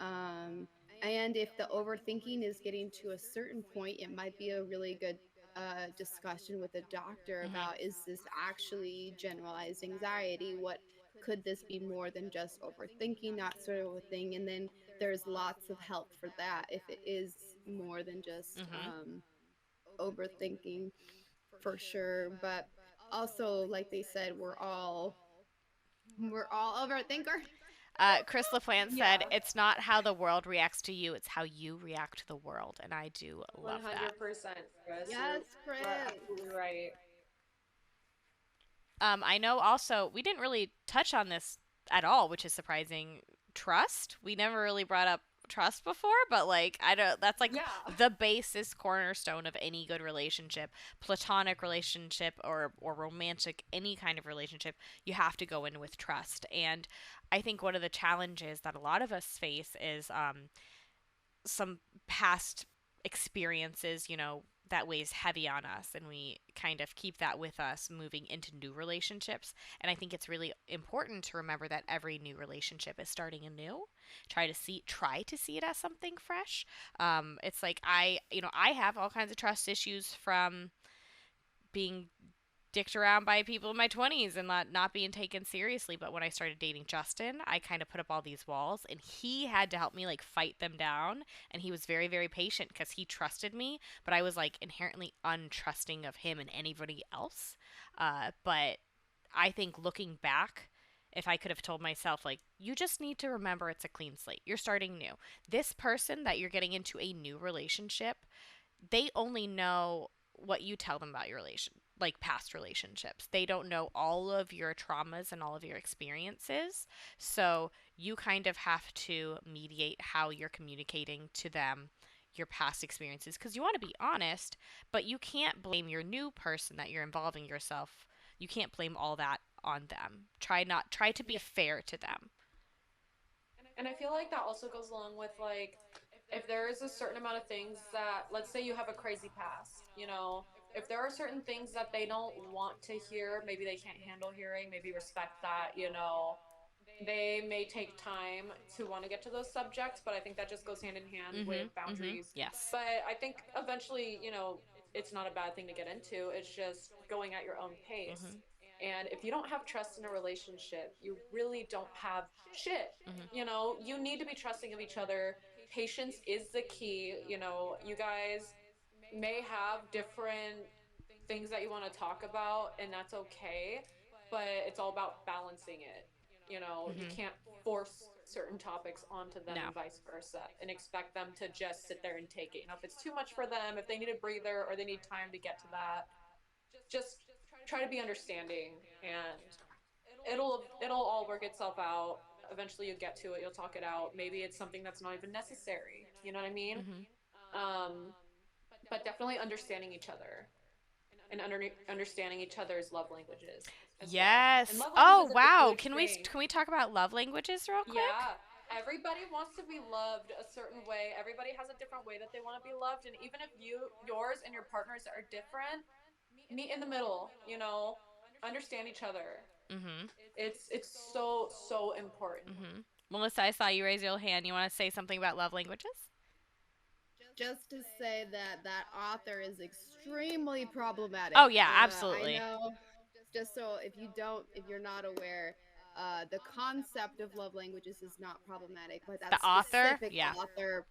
um, and if the overthinking is getting to a certain point, it might be a really good discussion with a doctor Mhm. about, is this actually generalized anxiety? What could this be more than just overthinking, that sort of a thing? And then there's lots of help for that if it is more than just Mhm. overthinking, for sure. But also, like they said, we're all overthinker. Chris LaPlante said, Yeah, "It's not how the world reacts to you; it's how you react to the world," and I do love that. 100%, Chris. Yes, You're Chris. absolutely right. I know also we didn't really touch on this at all, which is surprising. Trust. We never really brought up trust before, but like I don't. That's like Yeah. the basis cornerstone of any good relationship, platonic relationship or romantic, any kind of relationship. You have to go in with trust, and I think one of the challenges that a lot of us face is some past experiences, that weighs heavy on us, and we kind of keep that with us moving into new relationships. And I think it's really important to remember that every new relationship is starting anew. Try to see it as something fresh. It's like I have all kinds of trust issues from being dicked around by people in my 20s and not being taken seriously. But when I started dating Justin, I kind of put up all these walls, and he had to help me like fight them down. And he was very, very patient because he trusted me, but I was like inherently untrusting of him and anybody else. But I think looking back, if I could have told myself, like, you just need to remember it's a clean slate. You're starting new. This person that you're getting into a new relationship, they only know what you tell them about your like past relationships. They don't know all of your traumas and all of your experiences. So you kind of have to mediate how you're communicating to them your past experiences, because you want to be honest, but you can't blame your new person that you're involving yourself. You can't blame all that on them. Try to be Yeah. fair to them. And I feel like that also goes along with like if there is a certain amount of things that, let's say you have a crazy past, if there are certain things that they don't want to hear, maybe they can't handle hearing, maybe respect that, they may take time to want to get to those subjects, but I think that just goes hand in hand with Mhm. Mhm. boundaries. Yes. But I think eventually, it's not a bad thing to get into. It's just going at your own pace. Mhm. And if you don't have trust in a relationship, you really don't have shit. Mhm. You need to be trusting of each other. Patience is the key. You guys may have different things that you want to talk about, and that's okay, but it's all about balancing it. You Mhm. can't force certain topics onto them No. and vice versa and expect them to just sit there and take it. If it's too much for them, if they need a breather or they need time to get to that, just try to be understanding, and it'll all work itself out. Eventually you get to it, you'll talk it out. Maybe it's something that's not even necessary. You know what I mean? Mhm. um but definitely understanding each other and understanding each other's love languages as well. And Yes. love Oh, languages are a wow. huge Can we thing. can we talk about love languages real quick? Yeah, everybody wants to be loved a certain way. Everybody has a different way that they want to be loved, and even if yours and your partners are different, meet in the middle. Understand each other. Mhm. It's so so important. Mhm. Melissa, I saw you raise your hand. You want to say something about love languages? Just to say that that author is extremely Oh problematic. yeah, I absolutely. know, just so if you're not aware, the concept of love languages is not problematic, but that The author? specific Yeah. author.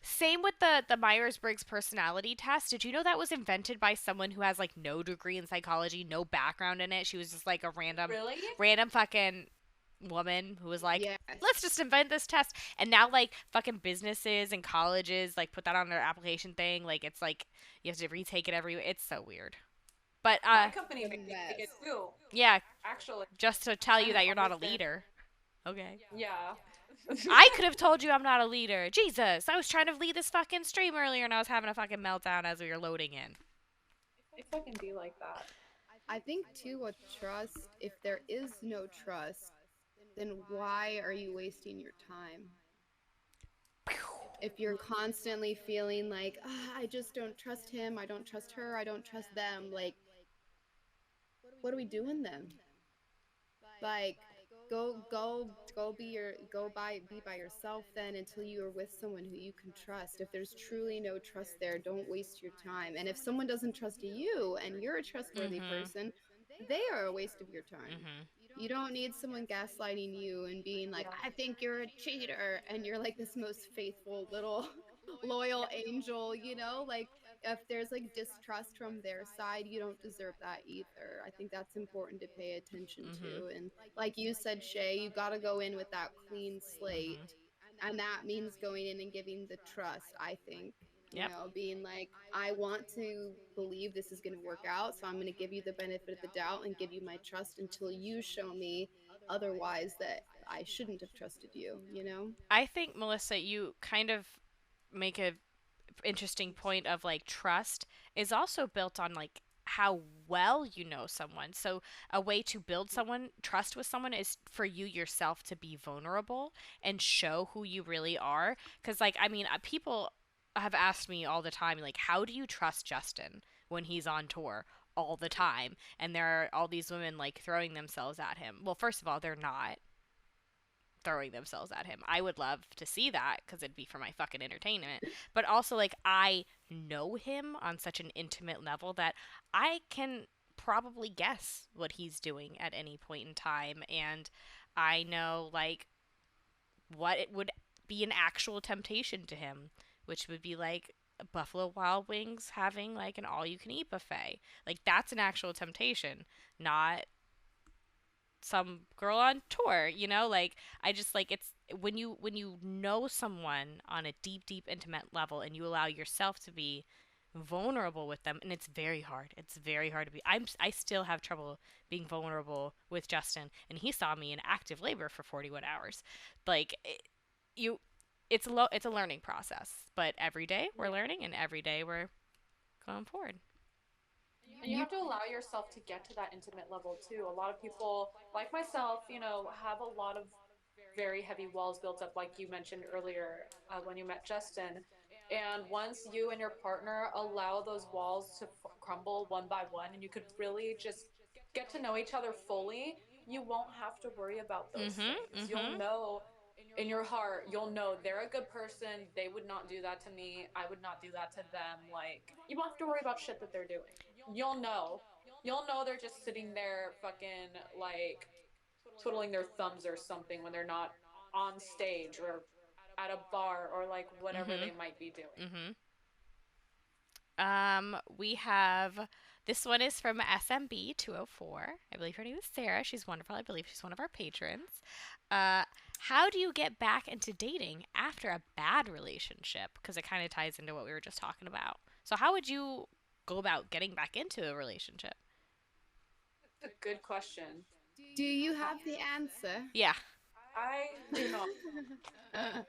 Same with the Myers-Briggs personality test. Did you know that was invented by someone who has like no degree in psychology, no background in it? She was just like a Really? random fucking woman who was like, let's Yes. just invent this test. And now like fucking businesses and colleges like put that on their application thing. Like it's like you have to retake it every. It's so weird. But My It's company a made me take it mess. too, yeah, actually. just to tell I you have that to you're not a understand. leader. Okay. Yeah. I could have told you I'm not a leader. Jesus, I was trying to lead this fucking stream earlier and I was having a fucking meltdown as we were loading in. It fucking be like that. I think too with trust, if there is no trust, then why are you wasting your time? If you're constantly feeling like, I just don't trust him, I don't trust her, I don't trust them, like, what are we doing then? Like, be by yourself then until you are with someone who you can trust. If there's truly no trust there, don't waste your time. And if someone doesn't trust you and you're a trustworthy Mhm. person, they are a waste of your time. Mhm. You don't need someone gaslighting you and being like, Yeah. I think you're a cheater, and you're like this most faithful little loyal angel, like if there's like distrust from their side, you don't deserve that either. I think that's important to pay attention Mhm. to. And like you said, Shay, you got to go in with that clean slate. Mhm. And that means going in and giving the trust, I think. Yep. Being like, I want to believe this is going to work out. So I'm going to give you the benefit of the doubt and give you my trust until you show me otherwise that I shouldn't have trusted you? I think Melissa, you kind of make a interesting point of like trust is also built on like how well you know someone. So a way to build someone trust with someone is for you yourself to be vulnerable and show who you really are, cuz like I mean, people have asked me all the time, like, how do you trust Justin when he's on tour all the time? And there are all these women, like, throwing themselves at him. Well, first of all, they're not throwing themselves at him. I would love to see that because it'd be for my fucking entertainment. But also, like, I know him on such an intimate level that I can probably guess what he's doing at any point in time. And I know, like, what it would be an actual temptation to him, which would be like Buffalo Wild Wings having like an all you can eat buffet. Like that's an actual temptation, not some girl on tour, you know? Like I just like it's when you know someone on a deep intimate level and you allow yourself to be vulnerable with them, and it's very hard. It's very hard to be. I still have trouble being vulnerable with Justin, and he saw me in active labor for 41 hours. Like you it's a learning process, but every day we're Yeah. learning and every day we're going forward. And you have to allow yourself to get to that intimate level too. A lot of people, like myself, have a lot of very heavy walls built up, like you mentioned earlier when you met Justin. And once you and your partner allow those walls to crumble one by one, and you could really just get to know each other fully, you won't have to worry about those Mhm. things. You'll Mhm. know in your heart, you'll know they're a good person. They would not do that to me. I would not do that to them. Like, you won't have to worry about shit that they're doing. You'll know. You'll know they're just sitting there fucking like twiddling their thumbs or something when they're not on stage or at a bar or like whatever they Mhm. might be doing. Mhm. We have this one is from SMB 204. I believe her name is Sarah. She's wonderful. I believe she's one of our patrons. Uh, how do you get back into dating after a bad relationship? Because it kind of ties into what we were just talking about. So, how would you go about getting back into a relationship? It's a good question. Do you have the answer? Yeah, I do not.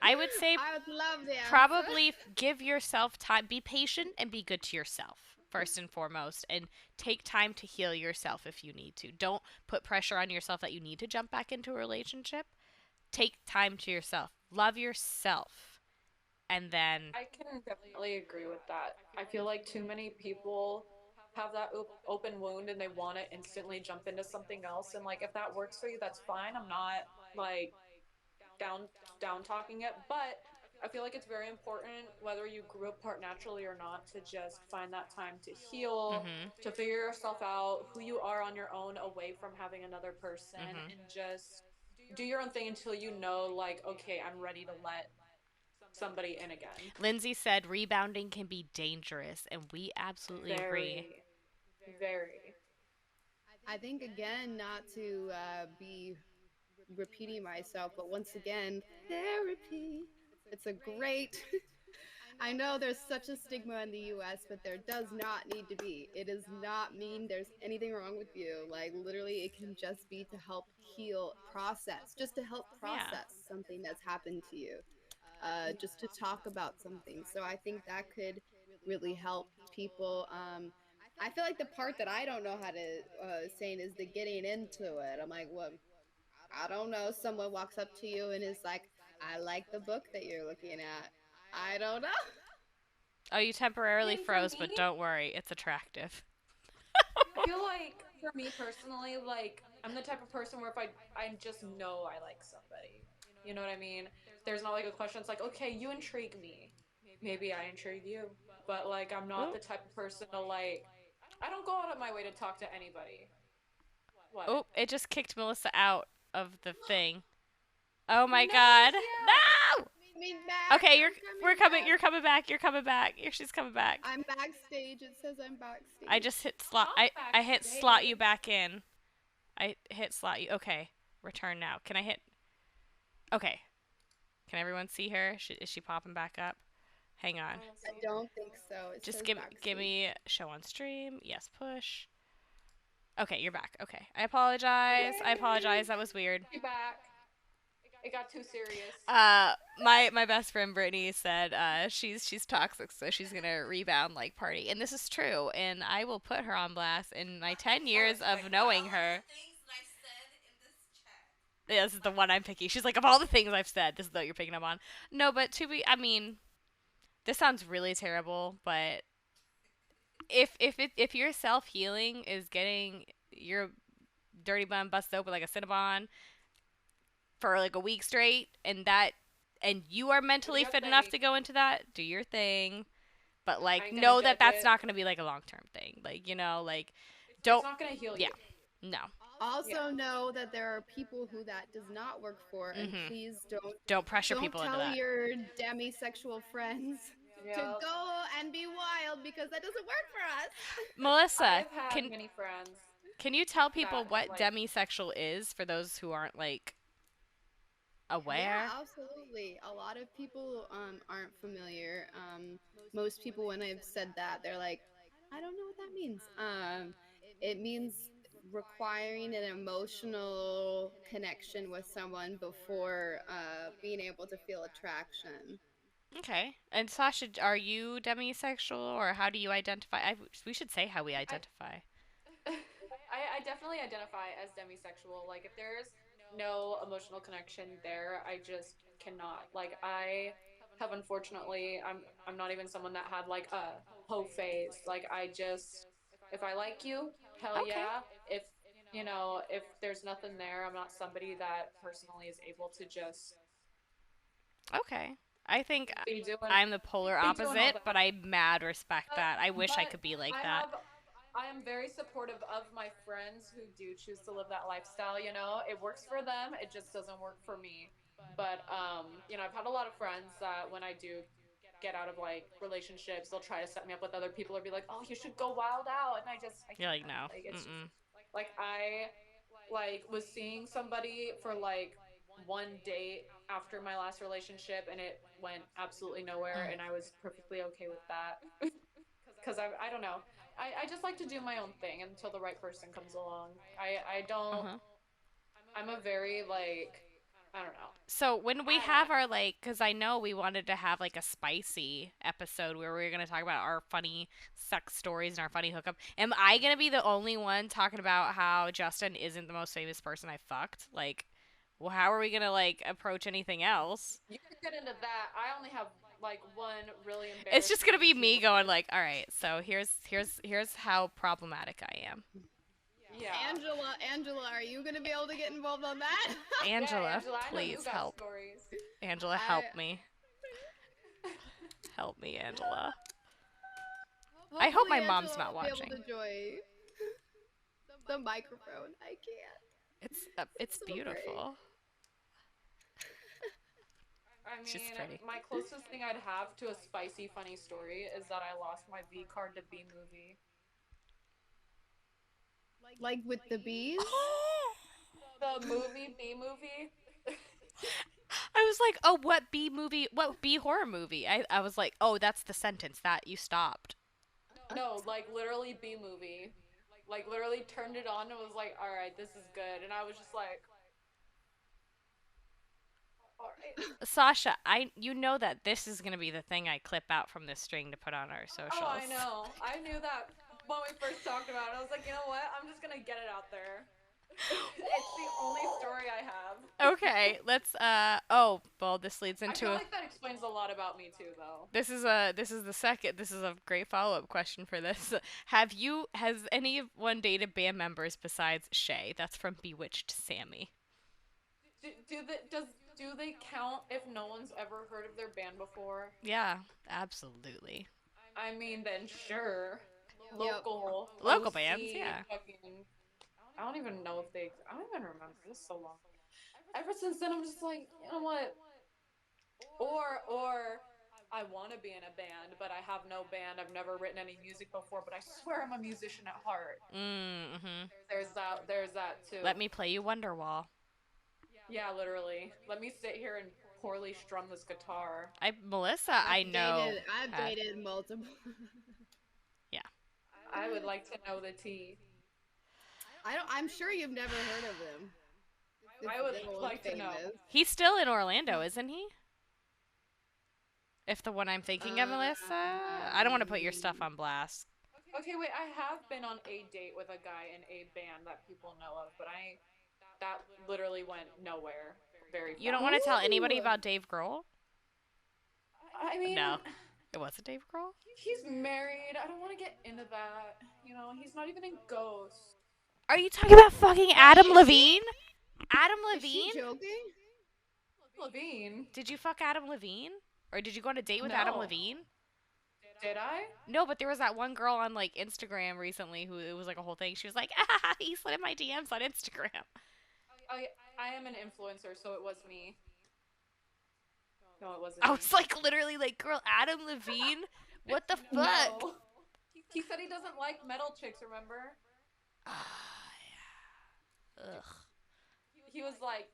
I would say I would love the answer. probably give yourself time. Be patient and be good to yourself first and foremost, and take time to heal yourself if you need to. Don't put pressure on yourself that you need to jump back into a relationship. Take time to yourself. Love yourself, and then I can definitely agree with that. I feel like too many people have that open wound and they want to instantly jump into something else. And like, if that works for you, that's fine. I'm not like down down talking it, but I feel like it's very important whether you grew apart naturally or not to just find that time to heal, mhm to figure yourself out, who you are on your own away from having another person, mhm. and just do your own thing until you know like okay, I'm ready to let somebody in again. Lindsay said rebounding can be dangerous, and we absolutely agree. Very, very. I think again, not to be repeating myself, but once again, therapy. It's a great. I know there's such a stigma in the US, but there does not need to be. It does not mean there's anything wrong with you. Like, literally, it can just be to help heal, process, just to help Yeah. process something that's happened to you, just to talk about something. So I think that could really help people. I feel like the part that I don't know how to saying is the getting into it. I'm like, well, I don't know. Someone walks up to you and is like, I like the book that you're looking at. I don't know. Oh, you I temporarily mean, for froze, but me, don't worry, it's attractive. I feel like for me personally, like I'm the type of person where if I just know I like somebody. You know what I mean? There's not like a question. It's like, okay, you intrigue me. Maybe I intrigue you. But like I'm not Oh, the type of person to like I don't go out of my way to talk to anybody. What? oh, it just kicked Melissa out of the thing. Oh my No, god. she out. No! Coming back. Okay, I'm we're coming coming. back. You're coming back. You're coming back. She's coming back. I'm backstage. It says I'm I backstage. just hit slot. I'm I hit slot you backstage. back in. I hit slot you. Okay, return now. Can I hit? Okay. Can everyone see her? Is she popping back up? Hang on. I don't I see her. don't think so. It Just says give backstage. me show on stream. Yes, push. Okay, you're back. Okay. I apologize. I Yay! apologize. That was weird. Be back. It got too serious. My best friend Brittany said she's toxic, so she's gonna rebound like party, and this is true. And I will put her on blast in my 10 years of knowing her. Yeah, this is the one I'm picking. She's like, of all the things I've said, this is what you're picking up on. No, but I mean, this sounds really terrible, but if your self healing is getting your dirty bun busted open like a cinnabon for like a week straight, and you are Do mentally your fit enough thing. to go into that, do your thing. But I like, ain't gonna know that judge that's it. not gonna be like a long term thing. Like, like, It's don't. not gonna heal Yeah, you. no. Yeah. Also know that there are people who that does not work for, and Mhm. please don't Don't pressure don't people into tell that. your demisexual friends to Yeah. go and be wild because that doesn't work for us. Melissa, I've had can many friends can you tell people that have what like demisexual is for those who aren't like Yeah, aware? absolutely. A lot of people aren't familiar. Most people, when I've said that, they're like, I don't know what that means. It means requiring an emotional connection with someone before being able to feel attraction. Okay. And Sasha, are you demisexual or how do you identify? We should say how we I identify. I definitely identify as demisexual. Like if there's no emotional connection there, I just cannot. Like I have unfortunately I'm not even someone that had like a hoe phase. Like I just if I like you, hell Okay. yeah. If if there's nothing there, I'm not somebody that personally is able to just Okay. I think be doing I'm the polar all opposite, that. but I mad respect But that. I wish I but could be like I that. have I am very supportive of my friends who do choose to live that lifestyle, It works for them, it just doesn't work for me. But I've had a lot of friends that when I do get out of like relationships, they'll try to set me up with other people or be like, "Oh, you should go wild out." And I You're like, can't. no. Like it's just Mm-mm. like I like was seeing somebody for like one date after my last relationship and it went absolutely nowhere Mm. and I was perfectly okay with that because I don't know. I just like to do my own thing until the right person comes along. I don't. Uh-huh. I'm a very like I don't know. So when we I have our like, because I know we wanted to have like a spicy episode where we were gonna talk about our funny sex stories and our funny hookup. Am I gonna be the only one talking about how Justin isn't the most famous person I fucked? Like, well, how are we gonna like approach anything else? you can get into that. I only have like one really It's just gonna embarrassing be me going story. like, all right, so here's how problematic I am. Yeah. Angela, are you gonna be able to get involved on that? Yeah, Angela, Angela, I know you please got help. stories. Angela, I help me. Help me, Angela. I hope hopefully my mom's Angela not will be able watching. to join the microphone. I can't. It's So great. beautiful. I She's mean, pretty. my closest thing I'd have to a spicy funny story is that I lost my V card to B movie. Like with the bees? The movie B movie. I was like, oh, what B movie? What B horror movie? I was like, oh, that's the sentence that you stopped. No, like literally B movie. Like literally turned it on and was like, "All right, this is good." And I was just like, "All right." Sasha, you know that this is gonna be the thing I clip out from this string to put on our Oh, socials. I know. I knew that when we first talked about it. I was like, "You know what? I'm just going to get it out there." It's the only story I have. Okay, let's oh, well this leads I feel into a like that explains a lot about me too, though. this is a great follow-up question for this. Has anyone dated band members besides Shay? That's from Bewitched Sammy. Do they count if no one's ever heard of their band before? Yeah, absolutely. I mean, then sure. Yep. Local Local bands, OC yeah. fucking I don't even know if they I don't even remember. This is so long. Ever since then I'm just like, you know what? Or I want to be in a band, but I have no band. I've never written any music before, but I swear I'm a musician at heart. Mm-hmm. There's that Let too. me play you Wonderwall. Yeah, literally. Let me sit here and poorly strum this guitar. Melissa, I know. I've Had, dated multiple. yeah. I would like to know the tea. I'm sure you've never heard of them. I would They don't look like to know. famous. He's still in Orlando, isn't he? If the one I'm thinking of, Melissa, I don't want to put your stuff Um, on blast. Okay, wait. I have been on a date with a guy in a band that people know of, but I that literally went nowhere very You don't fast. want to tell anybody Ooh. about Dave Grohl? I mean, No. It wasn't Dave Grohl? He's married. I don't want to get into that. He's not even in Ghosts. Are you talking about fucking Adam Wait, is she? Levine? Adam Is she Levine? joking? Levine. Did you fuck Adam Levine? Or did you go on a date with Adam No. Levine? Did I? No, but there was that one girl on like Instagram recently who it was like a whole thing. She was like, ah, he slid in my DMs on Instagram. I am an influencer, so it was me. No, it wasn't I me. was like literally like, girl, Adam Levine? What the fuck? No. He said he doesn't like metal chicks, remember? Ugh. He was like,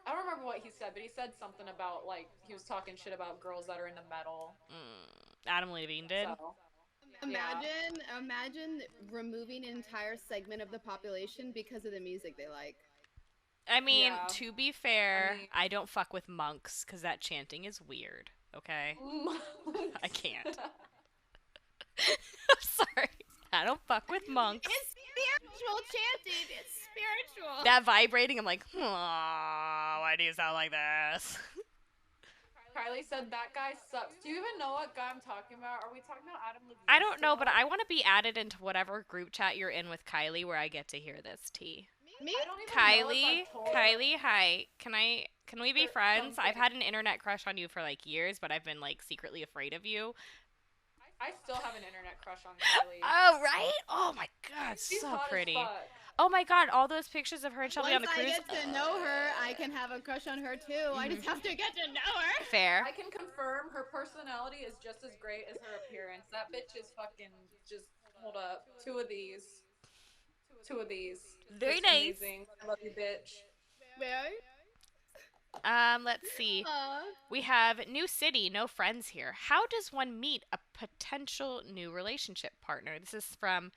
I don't remember what he said, but he said something about like he was talking shit about girls that are into metal. Adam Levine did? So, yeah. Imagine removing an entire segment of the population because of the music they like. I mean, Yeah. to be fair, I mean- I don't fuck with monks because that chanting is weird. Okay? I can't. I'm sorry. I don't fuck with monks. It's spiritual chanting. It's spiritual. That vibrating, I'm like, why do you sound like this? Kylie said that guy sucks. Do you even know what guy I'm talking about? Are we talking about Adam Levine? I don't know, still? but I want to be added into whatever group chat you're in with Kylie where I get to hear this tea. Me? I don't even know Kylie, if I've told her. Kylie, hi. Can we be Or friends? I've something. had an internet crush on you for like years, but I've been like secretly afraid of you. I still have an internet crush on Kylie. Oh, right? Oh my god, She's so hot pretty. as fuck. Oh my god, all those pictures of her and Shelby on Once the I cruise. get to know her, I can have a crush on her too. I just have to get to know her. Fair. I can confirm her personality is just as great as her appearance. That bitch is fucking just hold up. Two of these. Very It's nice. amazing. I love you, bitch. Very? Let's see. Aw. We have new city, no friends here. How does one meet a potential new relationship partner? This is from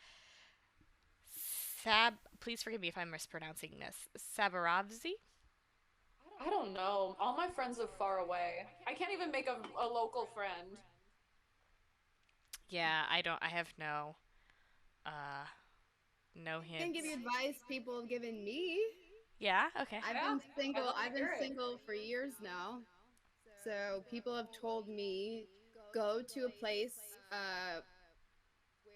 Sab. Please forgive me if I'm mispronouncing this. Sabaravzi. I don't know. All my friends live far away. I can't even make a local friend. Yeah, I don't. I have uh, no I can give you hints. advice people have given me. Yeah. Okay. I've Yeah, been single. I'd love to I've been hear it. single for years now. So people have told me go to a place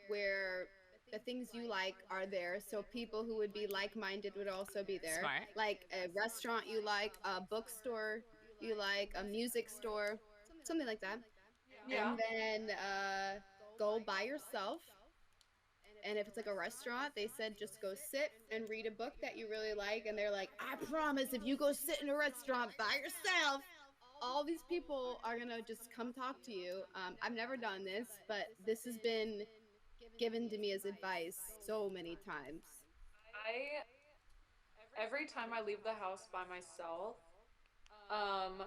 where the things you like are there. So people who would be like-minded would also be there. Smart. Like a restaurant you like, a bookstore you like, a music store, something like that. Yeah. And then go by yourself. And if it's like a restaurant, they said just go sit and read a book that you really like. And they're like, I promise if you go sit in a restaurant by yourself, all these people are going to just come talk to you. I've never done this, but this has been given to me as advice so many times. I every time I leave the house by myself, um,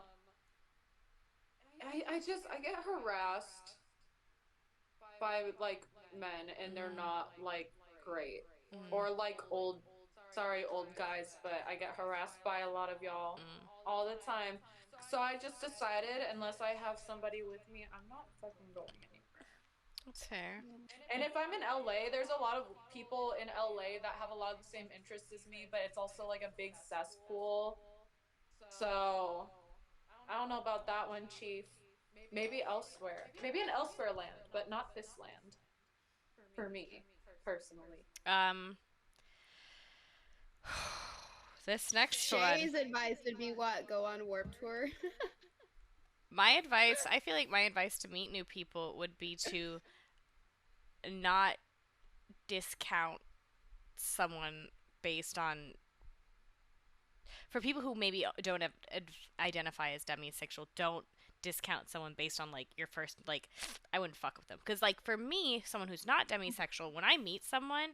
I get harassed by like men and they're not like great or like old guys, but I get harassed by a lot of y'all all the time. So I just decided unless I have somebody with me, I'm not fucking going anywhere. That's fair. And if I'm in LA, there's a lot of people in LA that have a lot of the same interests as me, but it's also like a big cesspool. So I don't know about that one, Chief. Maybe elsewhere. Maybe in elsewhere land, but not this land. For me, personally. Um, this next Shay's one. advice would be what? Go on Warp Tour? My advice. I feel like my advice to meet new people would be to not discount someone based on for people who maybe don't identify as demisexual, don't discount someone based on like your first like I wouldn't fuck with them because like for me, someone who's not demisexual, when I meet someone,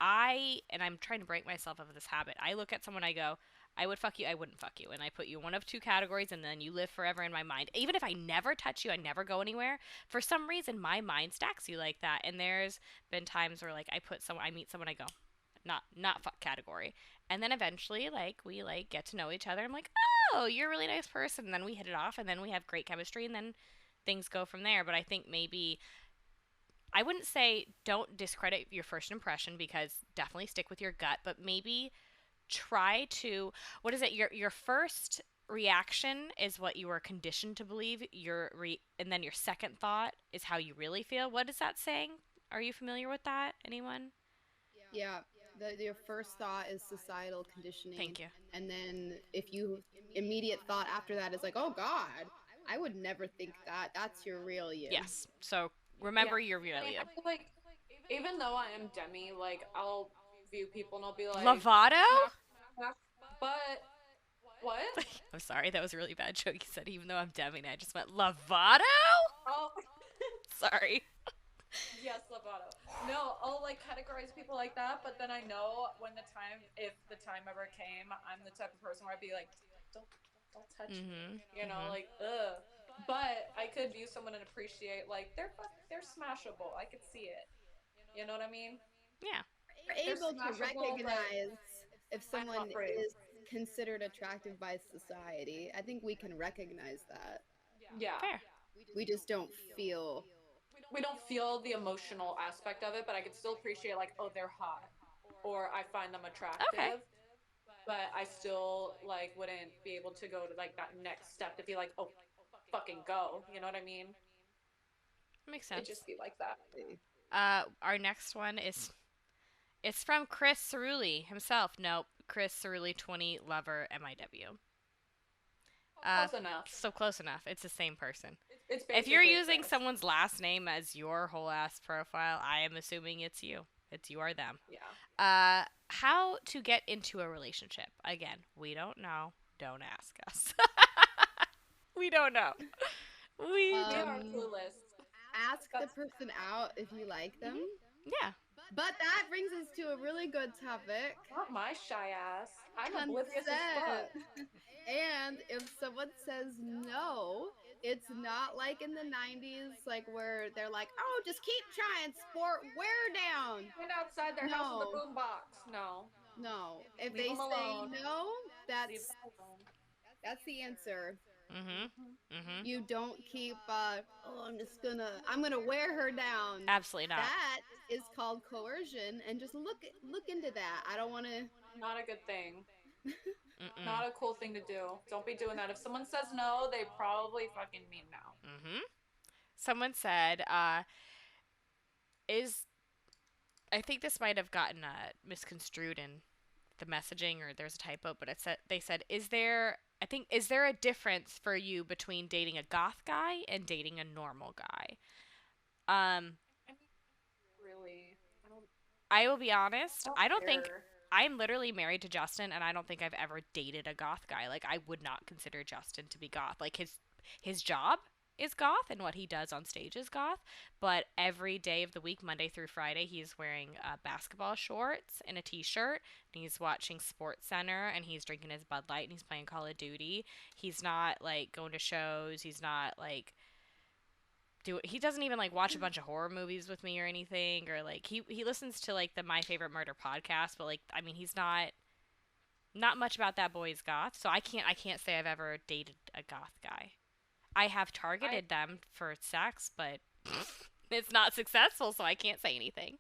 I'm trying to break myself of this habit. I look at someone, I go, I would fuck you, I wouldn't fuck you, and I put you in one of two categories, and then you live forever in my mind. Even if I never touch you, I never go anywhere. For some reason, my mind stacks you like that, and there's been times where like I meet someone, I go, not fuck category. And then eventually like we like get to know each other. I'm like, "Oh, you're a really nice person." And then we hit it off and then we have great chemistry and then things go from there. But I think maybe I wouldn't say don't discredit your first impression because definitely stick with your gut, but maybe try to what is it? Your first reaction is what you are conditioned to believe. And then your second thought is how you really feel. What is that saying? Are you familiar with that? Anyone? Yeah, your first thought is societal conditioning, Thank you. and then if you immediate thought after that is like, "Oh God, I would never think that." That's your real you. Yes. So Yeah. remember your I real mean, I you. feel like even though I am Demi, like I'll view people and I'll be like, Lovato? smash, smash. But what? I'm sorry, that was a really bad joke you said, even though I'm Demi, and I just went, Lovato? Oh, Sorry. yes, Lovato. No, I'll like categorize people like that, but then I know when if the time ever came, I'm the type of person where I'd be like, don't touch me, Mm-hmm. you know, Mm-hmm. like, ugh. But I could view someone and appreciate like they're smashable. I could see it. You know what I mean? Yeah. You're They're able to smashable, but recognize if I'm someone not brave. is considered attractive by society. I think we can recognize that. Yeah. Fair. We just don't feel. We don't feel the emotional aspect of it, but I could still appreciate like, oh, they're hot or I find them Okay. attractive, but I still like wouldn't be able to go to like that next step to be like, oh, fucking go. You know what I mean? Makes It'd sense. just be like that. Our next one is it's from Chris Cerulli himself. Nope. Chris Cerulli 20 Lover MIW. Uh, Close enough. so close enough. It's the same person. It's If you're basically using Chris. someone's last name as your whole ass profile, I am assuming it's you. It's you or them. Yeah. How to get into a relationship? Again, we don't know. Don't ask us. We don't know. We We don't. are clueless. Ask the That's person out if you like them. Mhm. Yeah. But that brings us to a really good topic. not my shy ass. I'm oblivious as fuck. Consent. And if someone says no, it's not like in the 90s, like where they're like, oh, just keep trying, sport, wear down. Stand outside their house with a No, boombox. No. no. If Leave they them say alone. no, Leave that's them alone. that's the answer. Mhm. Mm-hmm. Mhm. You don't keep oh, I'm gonna wear her down. Absolutely not. That is called coercion, and just look into that. I don't want to. Not a good thing. Mm-mm. Not a cool thing to do. Don't be doing that. If someone says no, they probably fucking mean no. Mhm. Someone said, is I think this might have gotten misconstrued in the messaging, or there's a typo, but it said they said, is there a difference for you between dating a goth guy and dating a normal guy? Um, I mean, really, I will be I honest. don't I don't think care. I'm literally married to Justin, and I don't think I've ever dated a goth guy. Like, I would not consider Justin to be goth. Like, his job is goth, and what he does on stage is goth. But every day of the week, Monday through Friday, he's wearing basketball shorts and a t-shirt, and he's watching Sports Center, and he's drinking his Bud Light, and he's playing Call of Duty. He's not like going to shows. He's not like he doesn't even like watch a bunch of horror movies with me or anything, or like he listens to like the My Favorite Murder podcast, but like I mean he's not much about that boy's goth, so I can't say I've ever dated a goth guy. I have I targeted them for sex, but it's not successful, so I can't say anything.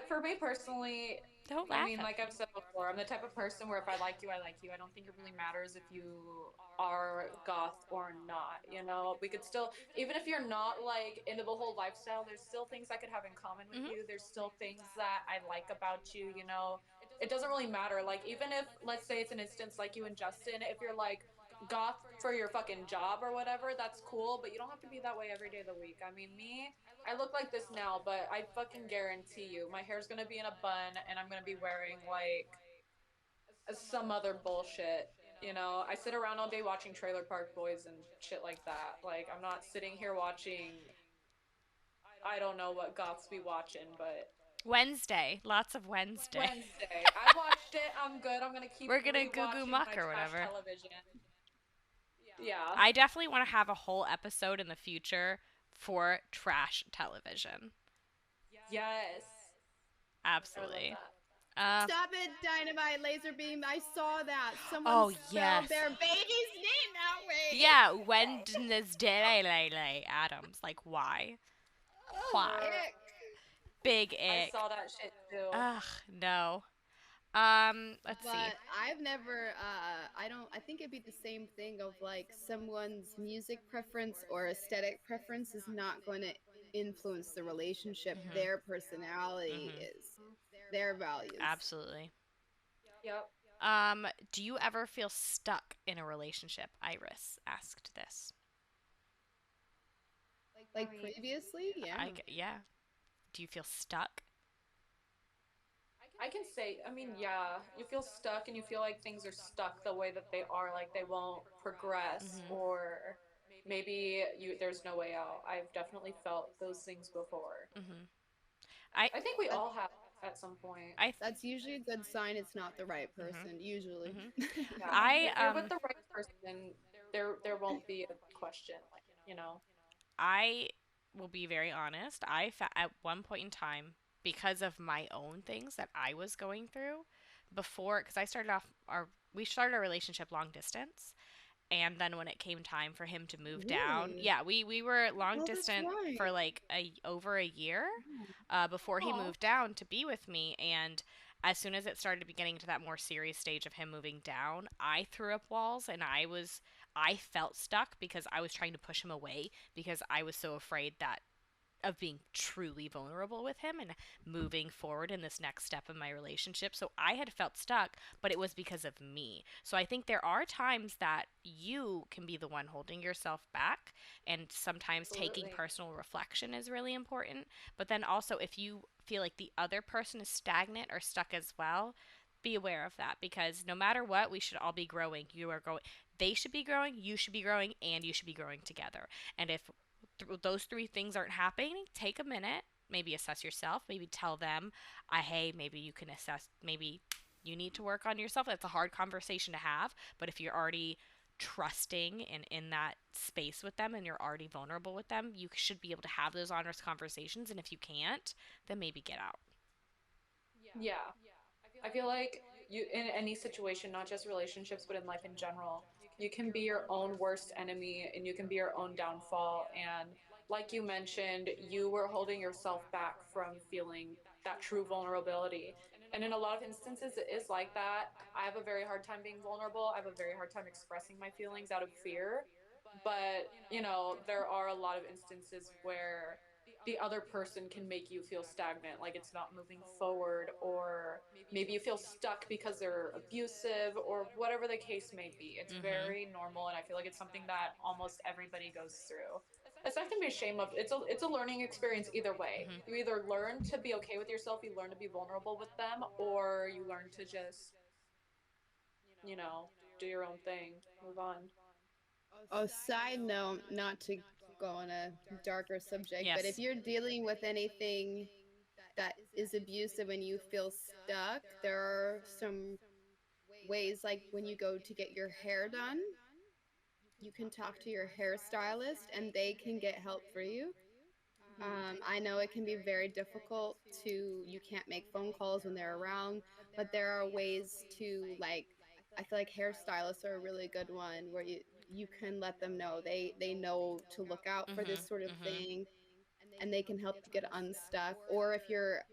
for me personally, Don't I laugh mean, at like me. I've said before, I'm the type of person where if I like you, I like you. I don't think it really matters if you are goth or not. You know, we could still, even if you're not like into the whole lifestyle, there's still things I could have in common with Mhm. you. There's still things that I like about you. You know, it doesn't really matter. Like, even if, let's say it's an instance like you and Justin, if you're like goth for your fucking job or whatever, that's cool, but you don't have to be that way every day of the week. I mean, I look like this now, but I fucking guarantee you, my hair's gonna be in a bun and I'm gonna be wearing like some other bullshit. You know, I sit around all day watching Trailer Park Boys and shit like that. Like, I'm not sitting here watching, I don't know what goths be watching, but Wednesday, lots of Wednesday. Wednesday. I watched it. I'm good. I'm gonna keep We're gonna goo goo rewatching muck my or trash whatever. television. Yeah. I definitely want to have a whole episode in the future for trash television. Yes. I would love Absolutely. that. Stop it, Dynamite Laser Beam. I saw that. Someone Oh, spelled yes. their baby's name that way. Yeah, Wednesday Adams. Like, why? Oh, Why? ick. Big I ick. saw that shit too. Ugh, no. Let's see. But I've never I think it'd be the same thing of like someone's music preference or aesthetic preference is not going to influence the relationship. Mhm. Their personality Mhm. is, their values. Absolutely. Yep. Do you ever feel stuck in a relationship? Iris asked this. Like previously, yeah. Yeah. Do you feel stuck? I can say, I mean, yeah, you feel stuck and you feel like things are stuck the way that they are, like they won't progress, Mhm. or maybe there's no way out. I've definitely felt those things before. Mhm. I I think we That all have at some point. I that's usually a good sign it's not the right Mhm. person, usually. Mhm. Yeah. I If you're with the right person, there won't be a question, like, you know. I will be very honest. At one point in time, because of my own things that I was going through before, because we started our relationship long distance, and then when it came time for him to move down, Really? yeah, we were long Oh, that's distance for right. like over a year, before he Oh, moved down to be with me. And as soon as it started getting to that more serious stage of him moving down, I threw up walls, and I felt stuck because I was trying to push him away because I was so afraid that of being truly vulnerable with him and moving forward in this next step of my relationship. So I had felt stuck, but it was because of me. So I think there are times that you can be the one holding yourself back, and sometimes taking absolutely. personal reflection is really important. But then also, if you feel like the other person is stagnant or stuck as well, be aware of that, because no matter what, we should all be growing. You are growing, they should be growing, you should be growing, and you should be growing together. And if those three things aren't happening, take a minute, maybe assess yourself, maybe tell them, hey, maybe you can assess, maybe you need to work on yourself. That's a hard conversation to have, but if you're already trusting and in that space with them and you're already vulnerable with them, you should be able to have those honest conversations. And if you can't, then maybe get out. Yeah. I feel like you, in any situation, not just relationships, but in life in general, you can be your own worst enemy and you can be your own downfall. And like you mentioned, you were holding yourself back from feeling that true vulnerability. And in a lot of instances, it is like that. I have a very hard time being vulnerable. I have a very hard time expressing my feelings out of fear. But, there are a lot of instances where the other person can make you feel stagnant, like it's not moving forward, or maybe you feel stuck because they're abusive or whatever the case may be. It's Mm-hmm. very normal, and I feel like it's something that almost everybody goes through. It's not to be ashamed of. It's a learning experience either way. Mm-hmm. You either learn to be okay with yourself, you learn to be vulnerable with them, or you learn to just, you know, do your own thing, move on. Oh, side note, not to go on a darker subject, but if Yes. you're dealing with anything that is abusive and you feel stuck, there are some ways like when you go to get your hair done, you can talk to your hairstylist and they can get help for you. Mhm. I know it can be very difficult to, you can't make phone calls when they're around, but there are ways to like, I feel like hairstylists are a really good one where you can let them know they know to look out for Mm-hmm. this sort of Mm-hmm. thing and they can help you get unstuck. Or if you're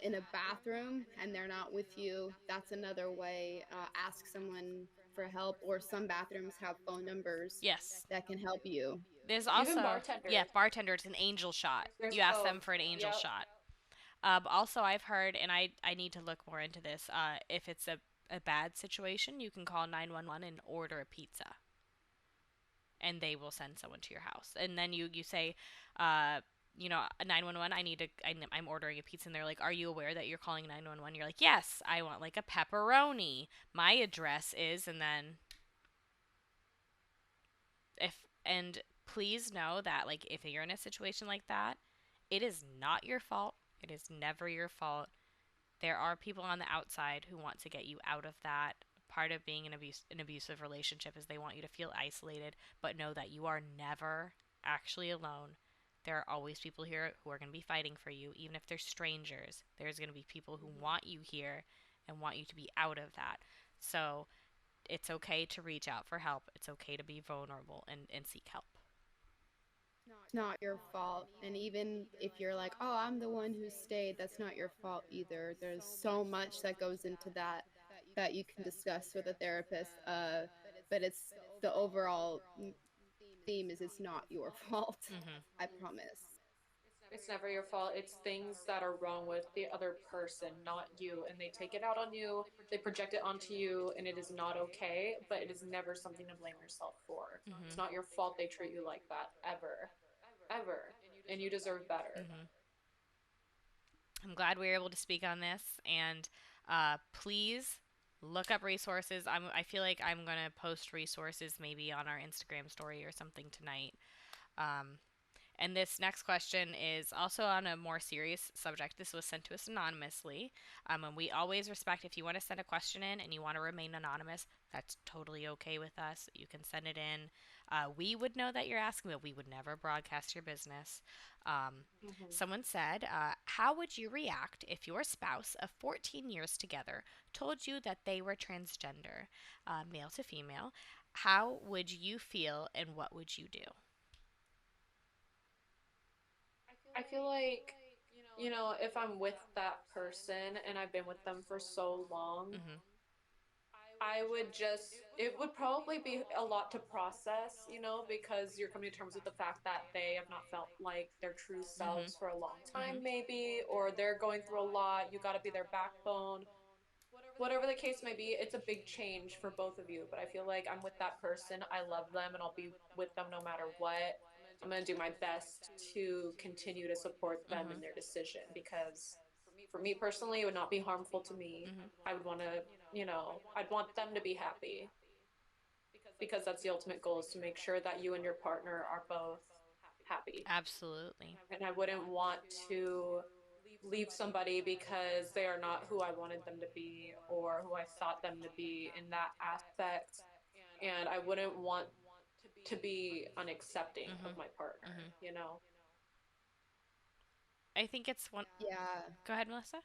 in a bathroom and they're not with you, that's another way. Ask someone for help, or some bathrooms have phone numbers Yes. that can help you. There's Even also, yeah, bartenders. bartender. It's an angel shot. There's You ask them both. for an angel Yep. shot. Also, I've heard, and I need to look more into this. If it's a bad situation, you can call 911 and order a pizza, and they will send someone to your house. And then you say, 911. I'm ordering a pizza, and they're like, "Are you aware that you're calling 911?" You're like, "Yes, I want like a pepperoni. My address is," and then if and please know that, like, if you're in a situation like that, it is not your fault. It is never your fault. There are people on the outside who want to get you out of that. Part of being an abusive relationship is they want you to feel isolated, but know that you are never actually alone. There are always people here who are going to be fighting for you, even if they're strangers. There's going to be people who want you here and want you to be out of that. So it's okay to reach out for help. It's okay to be vulnerable and seek help. it's not your fault. And even if you're like, oh, I'm the one who stayed, that's not your fault either. There's so much that goes into that that you can discuss with a therapist. But it's the overall theme is it's not your fault. Mhm. I promise. It's never your fault. It's things that are wrong with the other person, not you. And they take it out on you, they project it onto you, and it is not okay, but it is never something to blame yourself for. It's Mhm. not your fault they treat you like that, ever. Ever. And you deserve better. Mhm. I'm glad we were able to speak on this, and please look up resources. I feel like I'm gonna post resources maybe on our Instagram story or something tonight. Um, And this next question is also on a more serious subject. This was sent to us anonymously. And we always respect if you want to send a question in and you want to remain anonymous, that's totally okay with us. You can send it in. We would know that you're asking, but we would never broadcast your business. Um, Mm-hmm. Someone said, how would you react if your spouse of 14 years together told you that they were transgender, male to female? How would you feel and what would you do? I feel like, if I'm with that person and I've been with them for so long, Mm-hmm. I would just, it would probably be a lot to process, because you're coming to terms with the fact that they have not felt like their true Mm-hmm. selves for a long Mm-hmm. time, maybe, or they're going through a lot. You got to be their backbone. Whatever the case may be, it's a big change for both of you. But I feel like I'm with that person. I love them and I'll be with them no matter what. I'm going to do my best to continue to support them Mm-hmm. in their decision because for me personally, it would not be harmful to me. Mm-hmm. I would want to, I'd want them to be happy because that's the ultimate goal is to make sure that you and your partner are both happy. Absolutely. And I wouldn't want to leave somebody because they are not who I wanted them to be or who I thought them to be in that aspect. And I wouldn't want to be unaccepting of Mm-hmm. my partner, Mm-hmm. you know? I think it's one. Yeah, Go ahead, Melissa.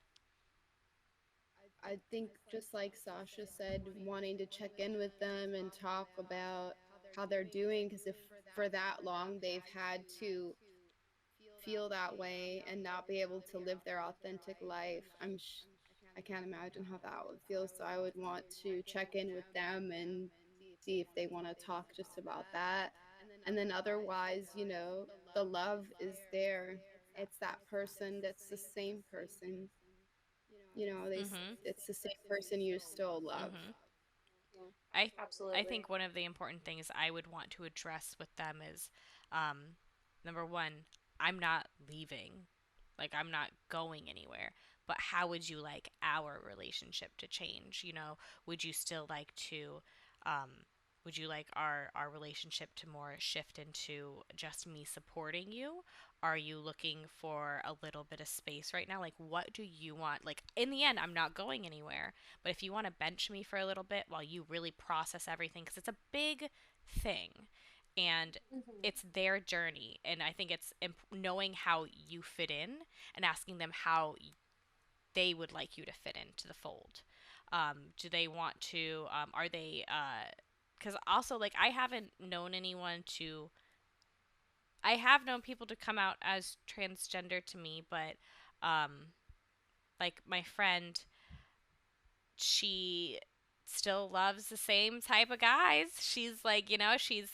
I think just like Sasha said, wanting to check in with them and talk about how they're doing, because if for that long they've had to feel that way and not be able to live their authentic life, I can't imagine how that would feel. So I would want to check in with them and see if they want to talk just about that. And then otherwise, the love is there. It's that person that's the same person. Mm-hmm. It's the same person you still love. Mm-hmm. I I Absolutely. think one of the important things I would want to address with them is, um, number one, I'm not leaving, like I'm not going anywhere. But how would you like our relationship to change? Would you still like to, um, would you like our relationship to more shift into just me supporting you? Are you looking for a little bit of space right now? Like, what do you want? Like, in the end, I'm not going anywhere, but if you want to bench me for a little bit while you really process everything, because it's a big thing and Mm-hmm. it's their journey. And I think it's knowing how you fit in and asking them how they would like you to fit into the fold. Do they want to, are they, because also, like, I have known people to come out as transgender to me, but, like, my friend, she still loves the same type of guys. She's like, she's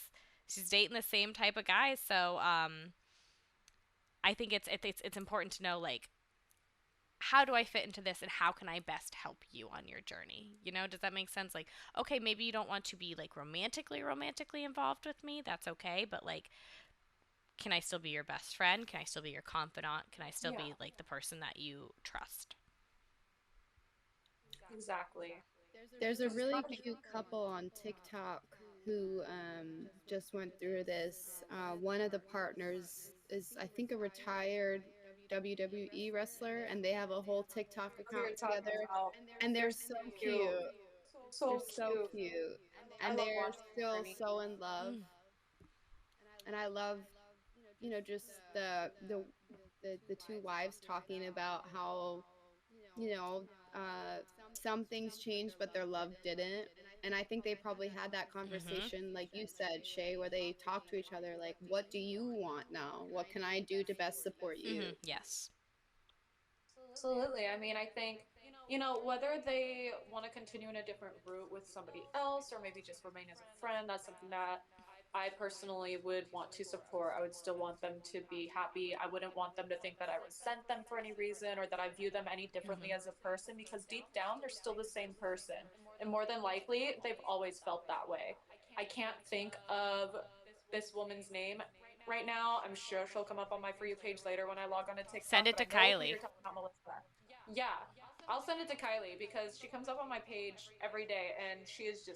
dating the same type of guys. So I think it's important to know, like, how do I fit into this and how can I best help you on your journey? Does that make sense? Like, okay, maybe you don't want to be like romantically involved with me. That's okay, but like, can I still be your best friend? Can I still be your confidant? Can I still Yeah, be like the person that you trust? exactly. There's a Just really gotta be. cute couple on TikTok who just went through this. One of the partners is, I think, a retired WWE wrestler, and they have a whole TikTok What you're account talking together, about. and They're they're so so cute. cute. They're So so cute. cute, I and love they're watching their still journey. so in love. Mm. And I love, just the two wives talking about how, you know, uh, some things changed, but their love didn't. And I think they probably had that Mhm. conversation, like you said, Shay, where they talk to each other, like, what do you want now? What can I do to best support you? Mhm. Yes. Absolutely. I mean, I think, whether they want to continue in a different route with somebody else or maybe just remain as a friend, that's something that I personally would want to support. I would still want them to be happy. I wouldn't want them to think that I resent them for any reason or that I view them any differently Mhm. as a person because deep down, they're still the same person. And more than likely, they've always felt that way. I can't think of this woman's name right now. I'm sure she'll come up on my For You page later when I log on to Send TikTok, it but to I know who Kylie. you're talking about, Melissa. Yeah, I'll send it to Kylie because she comes up on my page every day and she's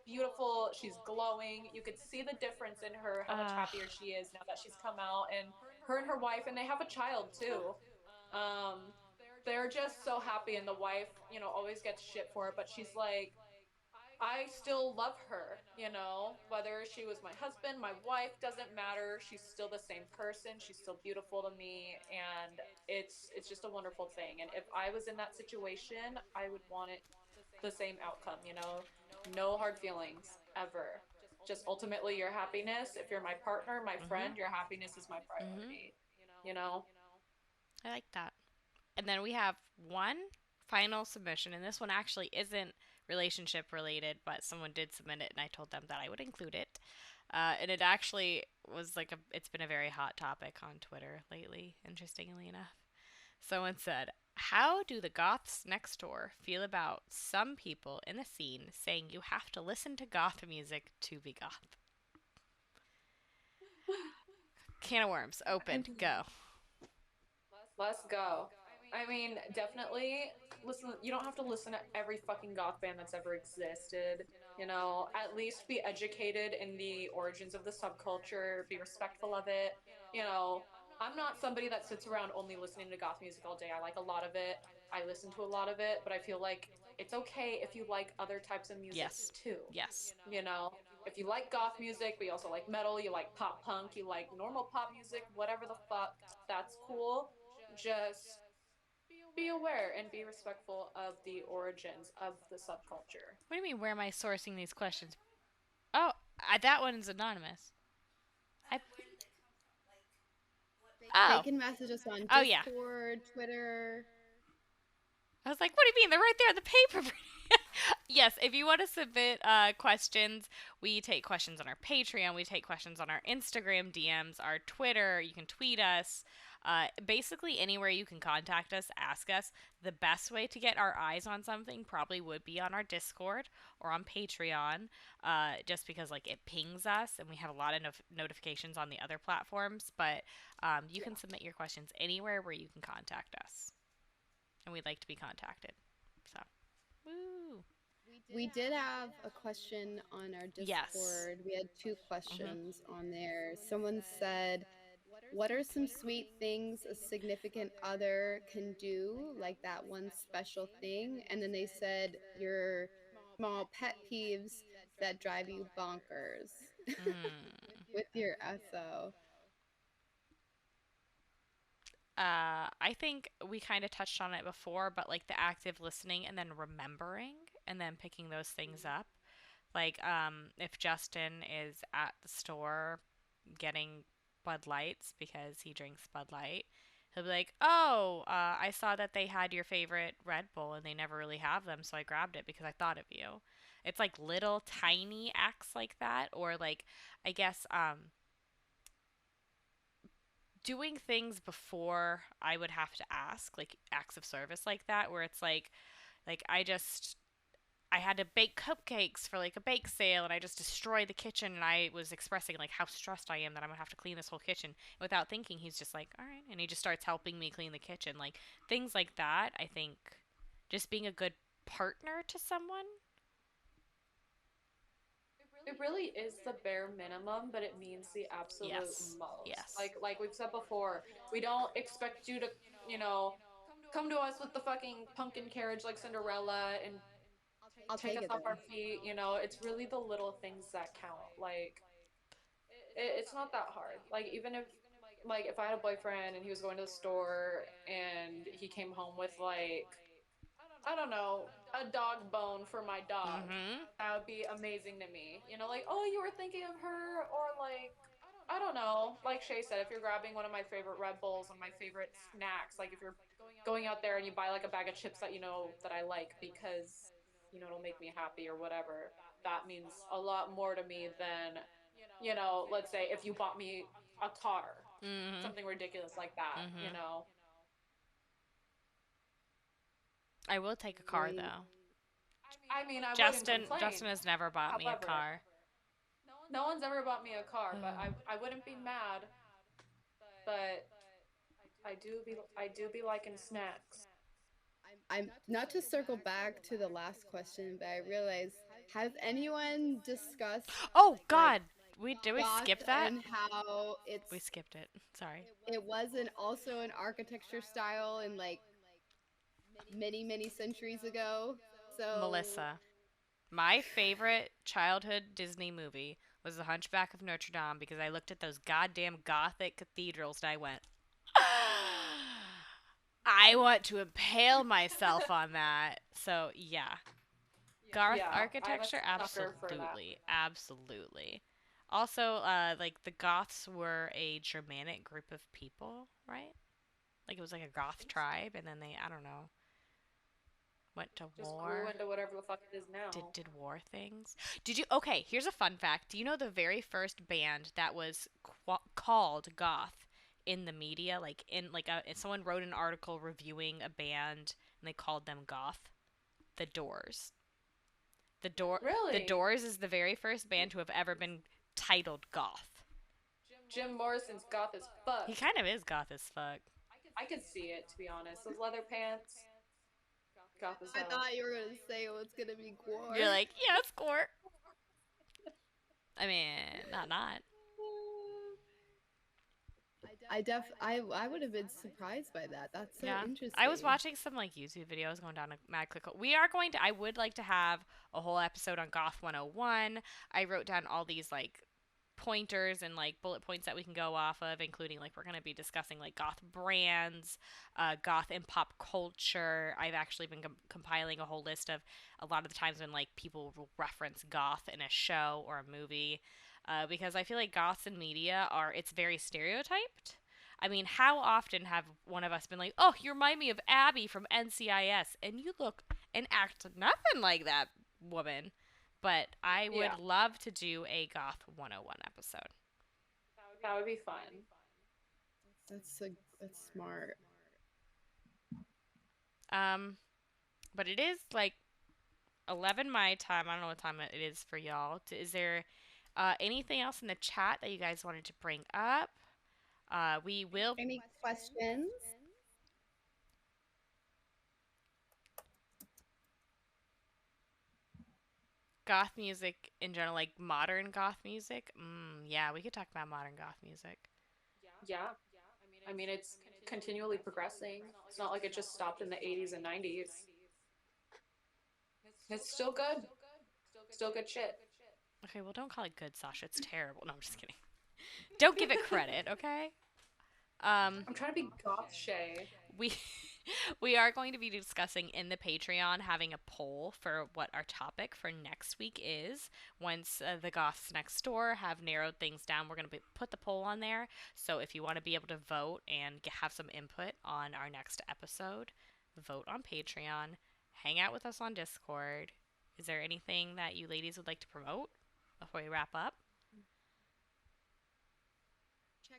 beautiful. She's glowing. You could see the difference in her, how much Uh. happier she is now that she's come out. And her wife, and they have a child too. Um, they're just so happy. And the wife, always gets shit for it, but she's like, I still love her, whether she was my husband, my wife, doesn't matter. She's still the same person. She's still beautiful to me, and it's just a wonderful thing. And if I was in that situation, I would want it the same outcome, No hard feelings ever. Just ultimately your happiness. If you're my partner, my Mhm. friend, your happiness is my Mhm. priority, you know? I like that. And then we have one final submission, and this one actually isn't relationship related, but someone did submit it, and I told them that I would include it. And it actually was like it's been a very hot topic on Twitter lately, interestingly enough. Someone said, how do the goths next door feel about some people in the scene saying you have to listen to goth music to be goth? Can of worms I opened. mean, Go. let's go. I mean, definitely listen. You don't have to listen to every fucking goth band that's ever existed. At least be educated in the origins of the subculture, be respectful of it. I'm not somebody that sits around only listening to goth music all day. I like a lot of it. I listen to a lot of it, but I feel like it's okay if you like other types of music Yes. too. Yes. You know, if you like goth music, but you also like metal, you like pop punk, you like normal pop music, whatever the fuck, that's cool. Just be aware and be respectful of the origins of the subculture. What do you mean, where am I sourcing these questions? Oh, that one's anonymous. I. They Oh. can message us on Oh, yeah. Discord, Twitter. I was like, what do you mean? They're right there in the paper. Yes, if you want to submit questions, we take questions on our Patreon. We take questions on our Instagram DMs, our Twitter. You can tweet us. Basically, anywhere you can contact us, ask us. The best way to get our eyes on something probably would be on our Discord or on Patreon, just because like it pings us and we have a lot of notifications on the other platforms. But you Yeah. can submit your questions anywhere where you can contact us, and we'd like to be contacted. So, woo. We did have a question on our Yes. Discord. We had two Mhm. questions on there. Someone said, what are some sweet things a significant other can do, like that one special thing? And then they said, your small pet peeves that drive you bonkers Mm. with your SO. I think we kind of touched on it before, but like the active listening and then remembering and then picking those things up. Like, if Justin is at the store getting Bud Lights because he drinks Bud Light, he'll be like, "Oh, I saw that they had your favorite Red Bull and they never really have them, so I grabbed it because I thought of you." It's like little tiny acts like that, or like, I guess, doing things before I would have to ask, like acts of service like that, where it's like I had to bake cupcakes for like a bake sale and I just destroyed the kitchen and I was expressing like how stressed I am that I'm gonna have to clean this whole kitchen. Without thinking, he's just like, all right, and he just starts helping me clean the kitchen. Like things like that, I think just being a good partner to someone. It really is the bare minimum, but it means the absolute Yes. most. Yes. Like we've said before, we don't expect you to, you know, come to us with the fucking pumpkin carriage like Cinderella and I'll take take us it off our though. feet. It's really the little things that count. Like it's not that hard. Like even if I had a boyfriend and he was going to the store and he came home with like I don't know. a dog bone for my dog. Mhm. That would be amazing to me. You know, like, oh, you were thinking of her, or like, I don't know. Like Shay said, if you're grabbing one of my favorite Red Bulls, one of my favorite snacks, like if you're going out there and you buy like a bag of chips that you know that I like because it'll make me happy or whatever, that means a lot more to me than, let's say if you bought me a car, Mhm. something ridiculous like that. Mhm. I will take a car Wait. though. I mean, I wouldn't Justin complain. has never bought me a However, car. no one's ever bought me a car, but I wouldn't be mad. But I do be liking snacks. I'm not to circle back to the last question, but I realized, has anyone discussed Oh like God, we goth skip that? and how We skipped it. Sorry. it wasn't also an architecture style in like many centuries ago? So Melissa, my favorite childhood Disney movie was The Hunchback of Notre Dame because I looked at those goddamn gothic cathedrals and I went, I want to impale myself on that. So yeah, Garth Yeah, I'm a architecture, sucker for that. absolutely, absolutely. Also, like the Goths were a Germanic group of people, right? Like it was like a Goth tribe, and then they, I don't know, went to Just grew war. into whatever the fuck it is Did now. did war things? Did you? Okay, here's a fun fact. Do you know the very first band that was called Goth in the media? Like in like someone wrote an article reviewing a band and they called them Goth. The Doors. The Really? Doors is the very first band to have ever been titled goth. Jim Morrison's goth as He fuck. kind of is goth as fuck. I could see it, to be honest. Those leather pants, goth as I hell. thought you were gonna say it was gonna be You're gore. like, yeah, score. I mean, not. I would have been surprised by that. That's so Yeah. I was interesting. watching some like YouTube videos going down a mad click. We are going to I would like to have a whole episode on Goth 101. I wrote down all these like pointers and like bullet points that we can go off of, including like we're going to be discussing like goth brands, goth and pop culture. I've actually been compiling a whole list of a lot of the times when like people will reference goth in a show or a movie, because I feel like goths in media are it's very stereotyped. I mean, how often have one of us been like, "Oh, you remind me of Abby from NCIS," and you look and act nothing like that woman. But I Yeah, would love to do a Goth 101 episode. that would be fun. That's smart. Um, but it is like 11 my time. I don't know what time it is for y'all. Is there anything else in the chat that you guys wanted to bring up? We will. Any questions? Goth music in general, like modern goth music. Yeah, we could talk about modern goth music. Yeah. I mean, it's continually progressing. It's not like it just stopped in the 80s and 90s. It's still good. Still good shit. Okay, well, don't call it good, Sasha. It's terrible. No, I'm just kidding. Don't give it credit, okay? Um, I'm trying to be goth Shay. we we are going to be discussing in the Patreon having a poll for what our topic for next week is. Once the Goths next door have narrowed things down, we're going to put the poll on there. So if you want to be able to vote and have some input on our next episode, vote on Patreon. Hang out with us on Discord. Is there anything that you ladies would like to promote before we wrap up?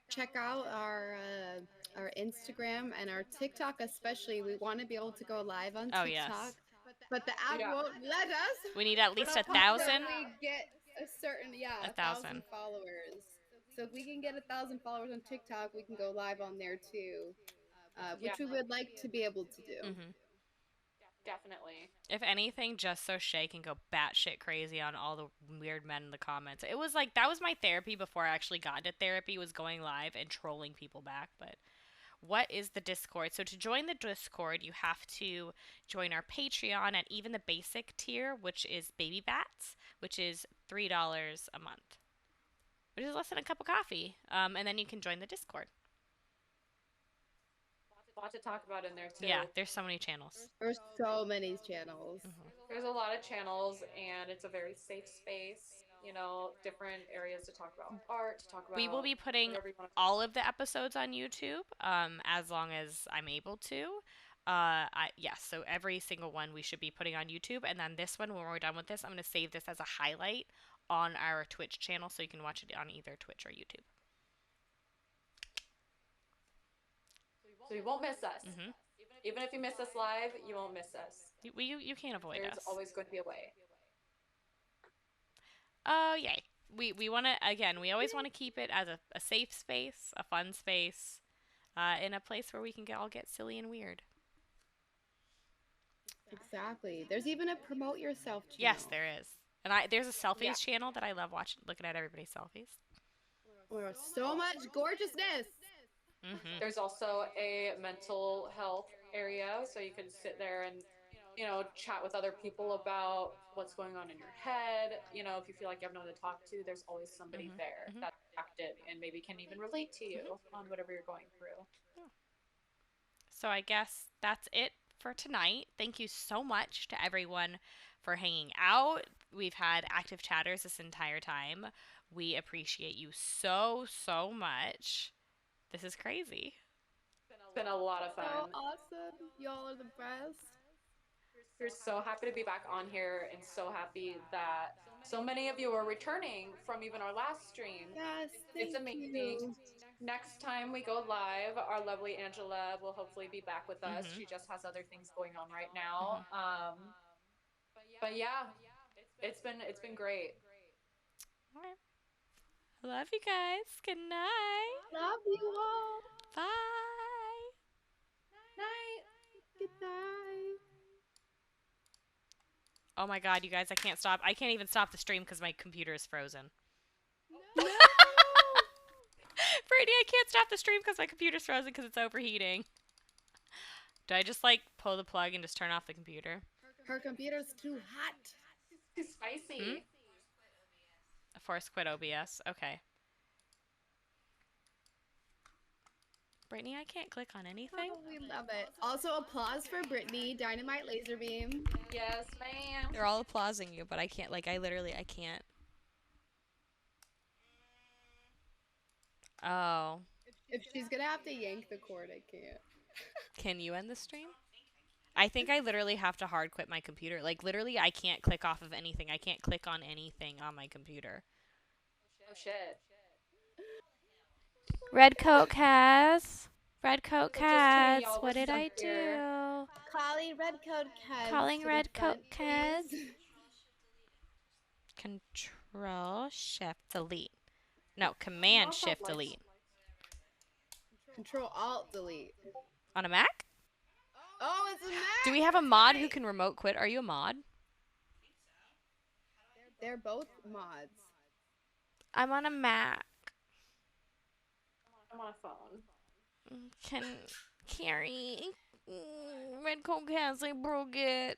Check out our Instagram and our TikTok, especially. We want to be able to go live on Oh TikTok, yes, but the app Yeah. won't let us we need at We're least not a until thousand. popular we enough. get a certain A a thousand. thousand followers. So if we can get 1,000 followers on TikTok, we can go live on there too, Yeah, which we would like to be able to do. Hmm. definitely. If anything, just so Shay can go batshit crazy on all the weird men in the comments. It was like that was my therapy before I actually got into therapy was going live and trolling people back. But what is the Discord? So to join the Discord, you have to join our Patreon at even the basic tier, which is Baby Bats, which is $3 a month, which is less than a cup of coffee. And then you can join the Discord. A lot to talk about in there Yeah, too. there's so many channels. There's so many channels. Hmm. There's a lot of channels, and it's a very safe space. You know, different areas to talk about art, to talk We will about be putting whatever you want to. all of the episodes on YouTube, as long as I'm able to. Yes, so every single one we should be putting on YouTube, and then this one, when we're done with this, I'm going to save this as a highlight on our Twitch channel, so you can watch it on either Twitch or YouTube. So you won't miss us. Hmm. Even if you miss us live, you won't miss us. You can't avoid There's us. always going to be a way. Oh, yay. We want to, again, we always want to keep it as a safe space, a fun space, in a place where we can all get silly and weird. Exactly. There's even a promote yourself Yes, channel. there is. And there's a Yeah. selfies channel that I love watching, looking at everybody's selfies. Or so much gorgeousness. Hmm. There's also a mental health area, so you can sit there and, chat with other people about what's going on in your head. You know, if you feel like you have no one to talk to, there's always somebody Hmm. there Hmm. that's active and maybe can even relate to Hmm. you on whatever you're going through. So I guess that's it for tonight. Thank you so much to everyone for hanging out. We've had active chatters this entire time. We appreciate you so, so much. This is crazy. It's been a lot of So fun. awesome. Y'all are the best. We're so happy to be back on here and so happy that so many of you are returning from even our last stream. Yes, It's thank amazing. you. Next time we go live, our lovely Angela will hopefully be back with us. Hmm. She just has other things going on right now. Hmm. But yeah, it's been great. All right. I love you guys. Good night. Love you all. Bye. Night. Good night. Oh my god, you guys, I can't stop. I can't even stop the stream because my computer is frozen. No. Brittany, I can't stop the stream because my computer's frozen because it's overheating. Do I just like pull the plug and just turn off the computer? Her computer's too hot. Too Hmm? spicy. Force quit OBS. Okay. Brittany, I can't click on anything. Oh, we love it. Also, applause for Brittany, Dynamite Laser Beam. Yes, ma'am. They're all applauding you, but I can't, like, I can't. Oh. If she's gonna have to yank the cord, I can't. Can you end the stream? I think I literally have to hard quit my computer. Like, literally, I can't click off of anything. I can't click on anything on my computer. Oh shit. Red coat Cass. Red coat So just kidding, Cass. y'all. We're What did stuck I here. do? Calling Redcoat Kez. Calling to the Red Coat front, Cass. please. Control Shift Delete. No, Command Shift Delete. Control Alt Delete. On a Mac? Oh, it's a Mac. Do we have a mod who can remote quit? Are you a mod? They're both mods. I'm on a Mac. I'm on a phone. Can Carrie? Red Coat Cass, I broke it.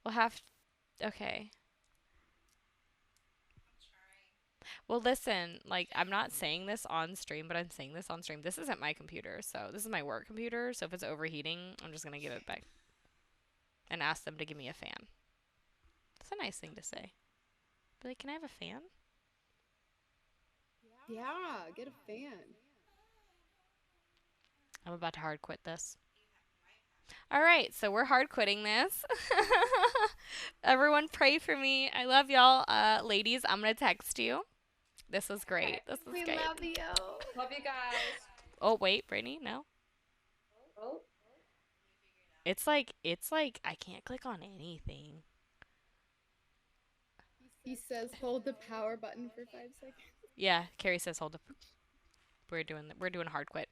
We'll have. Okay. Well, listen, like, I'm not saying this on stream, but I'm saying this on stream. This isn't my computer, so this is my work computer, so if it's overheating, I'm just gonna give it back and ask them to give me a fan. That's a nice thing to say. Be like, can I have a fan? Yeah, get a fan. I'm about to hard quit this. All right, so we're hard quitting this. Everyone pray for me. I love y'all. Ladies, I'm going to text you. This was great. This was We great. love you. Love you guys. Oh, wait, Brittany, no. Oh. It's like I can't click on anything. He says hold the power button for 5 seconds. Yeah, Carrie says hold up. We're doing hard quit.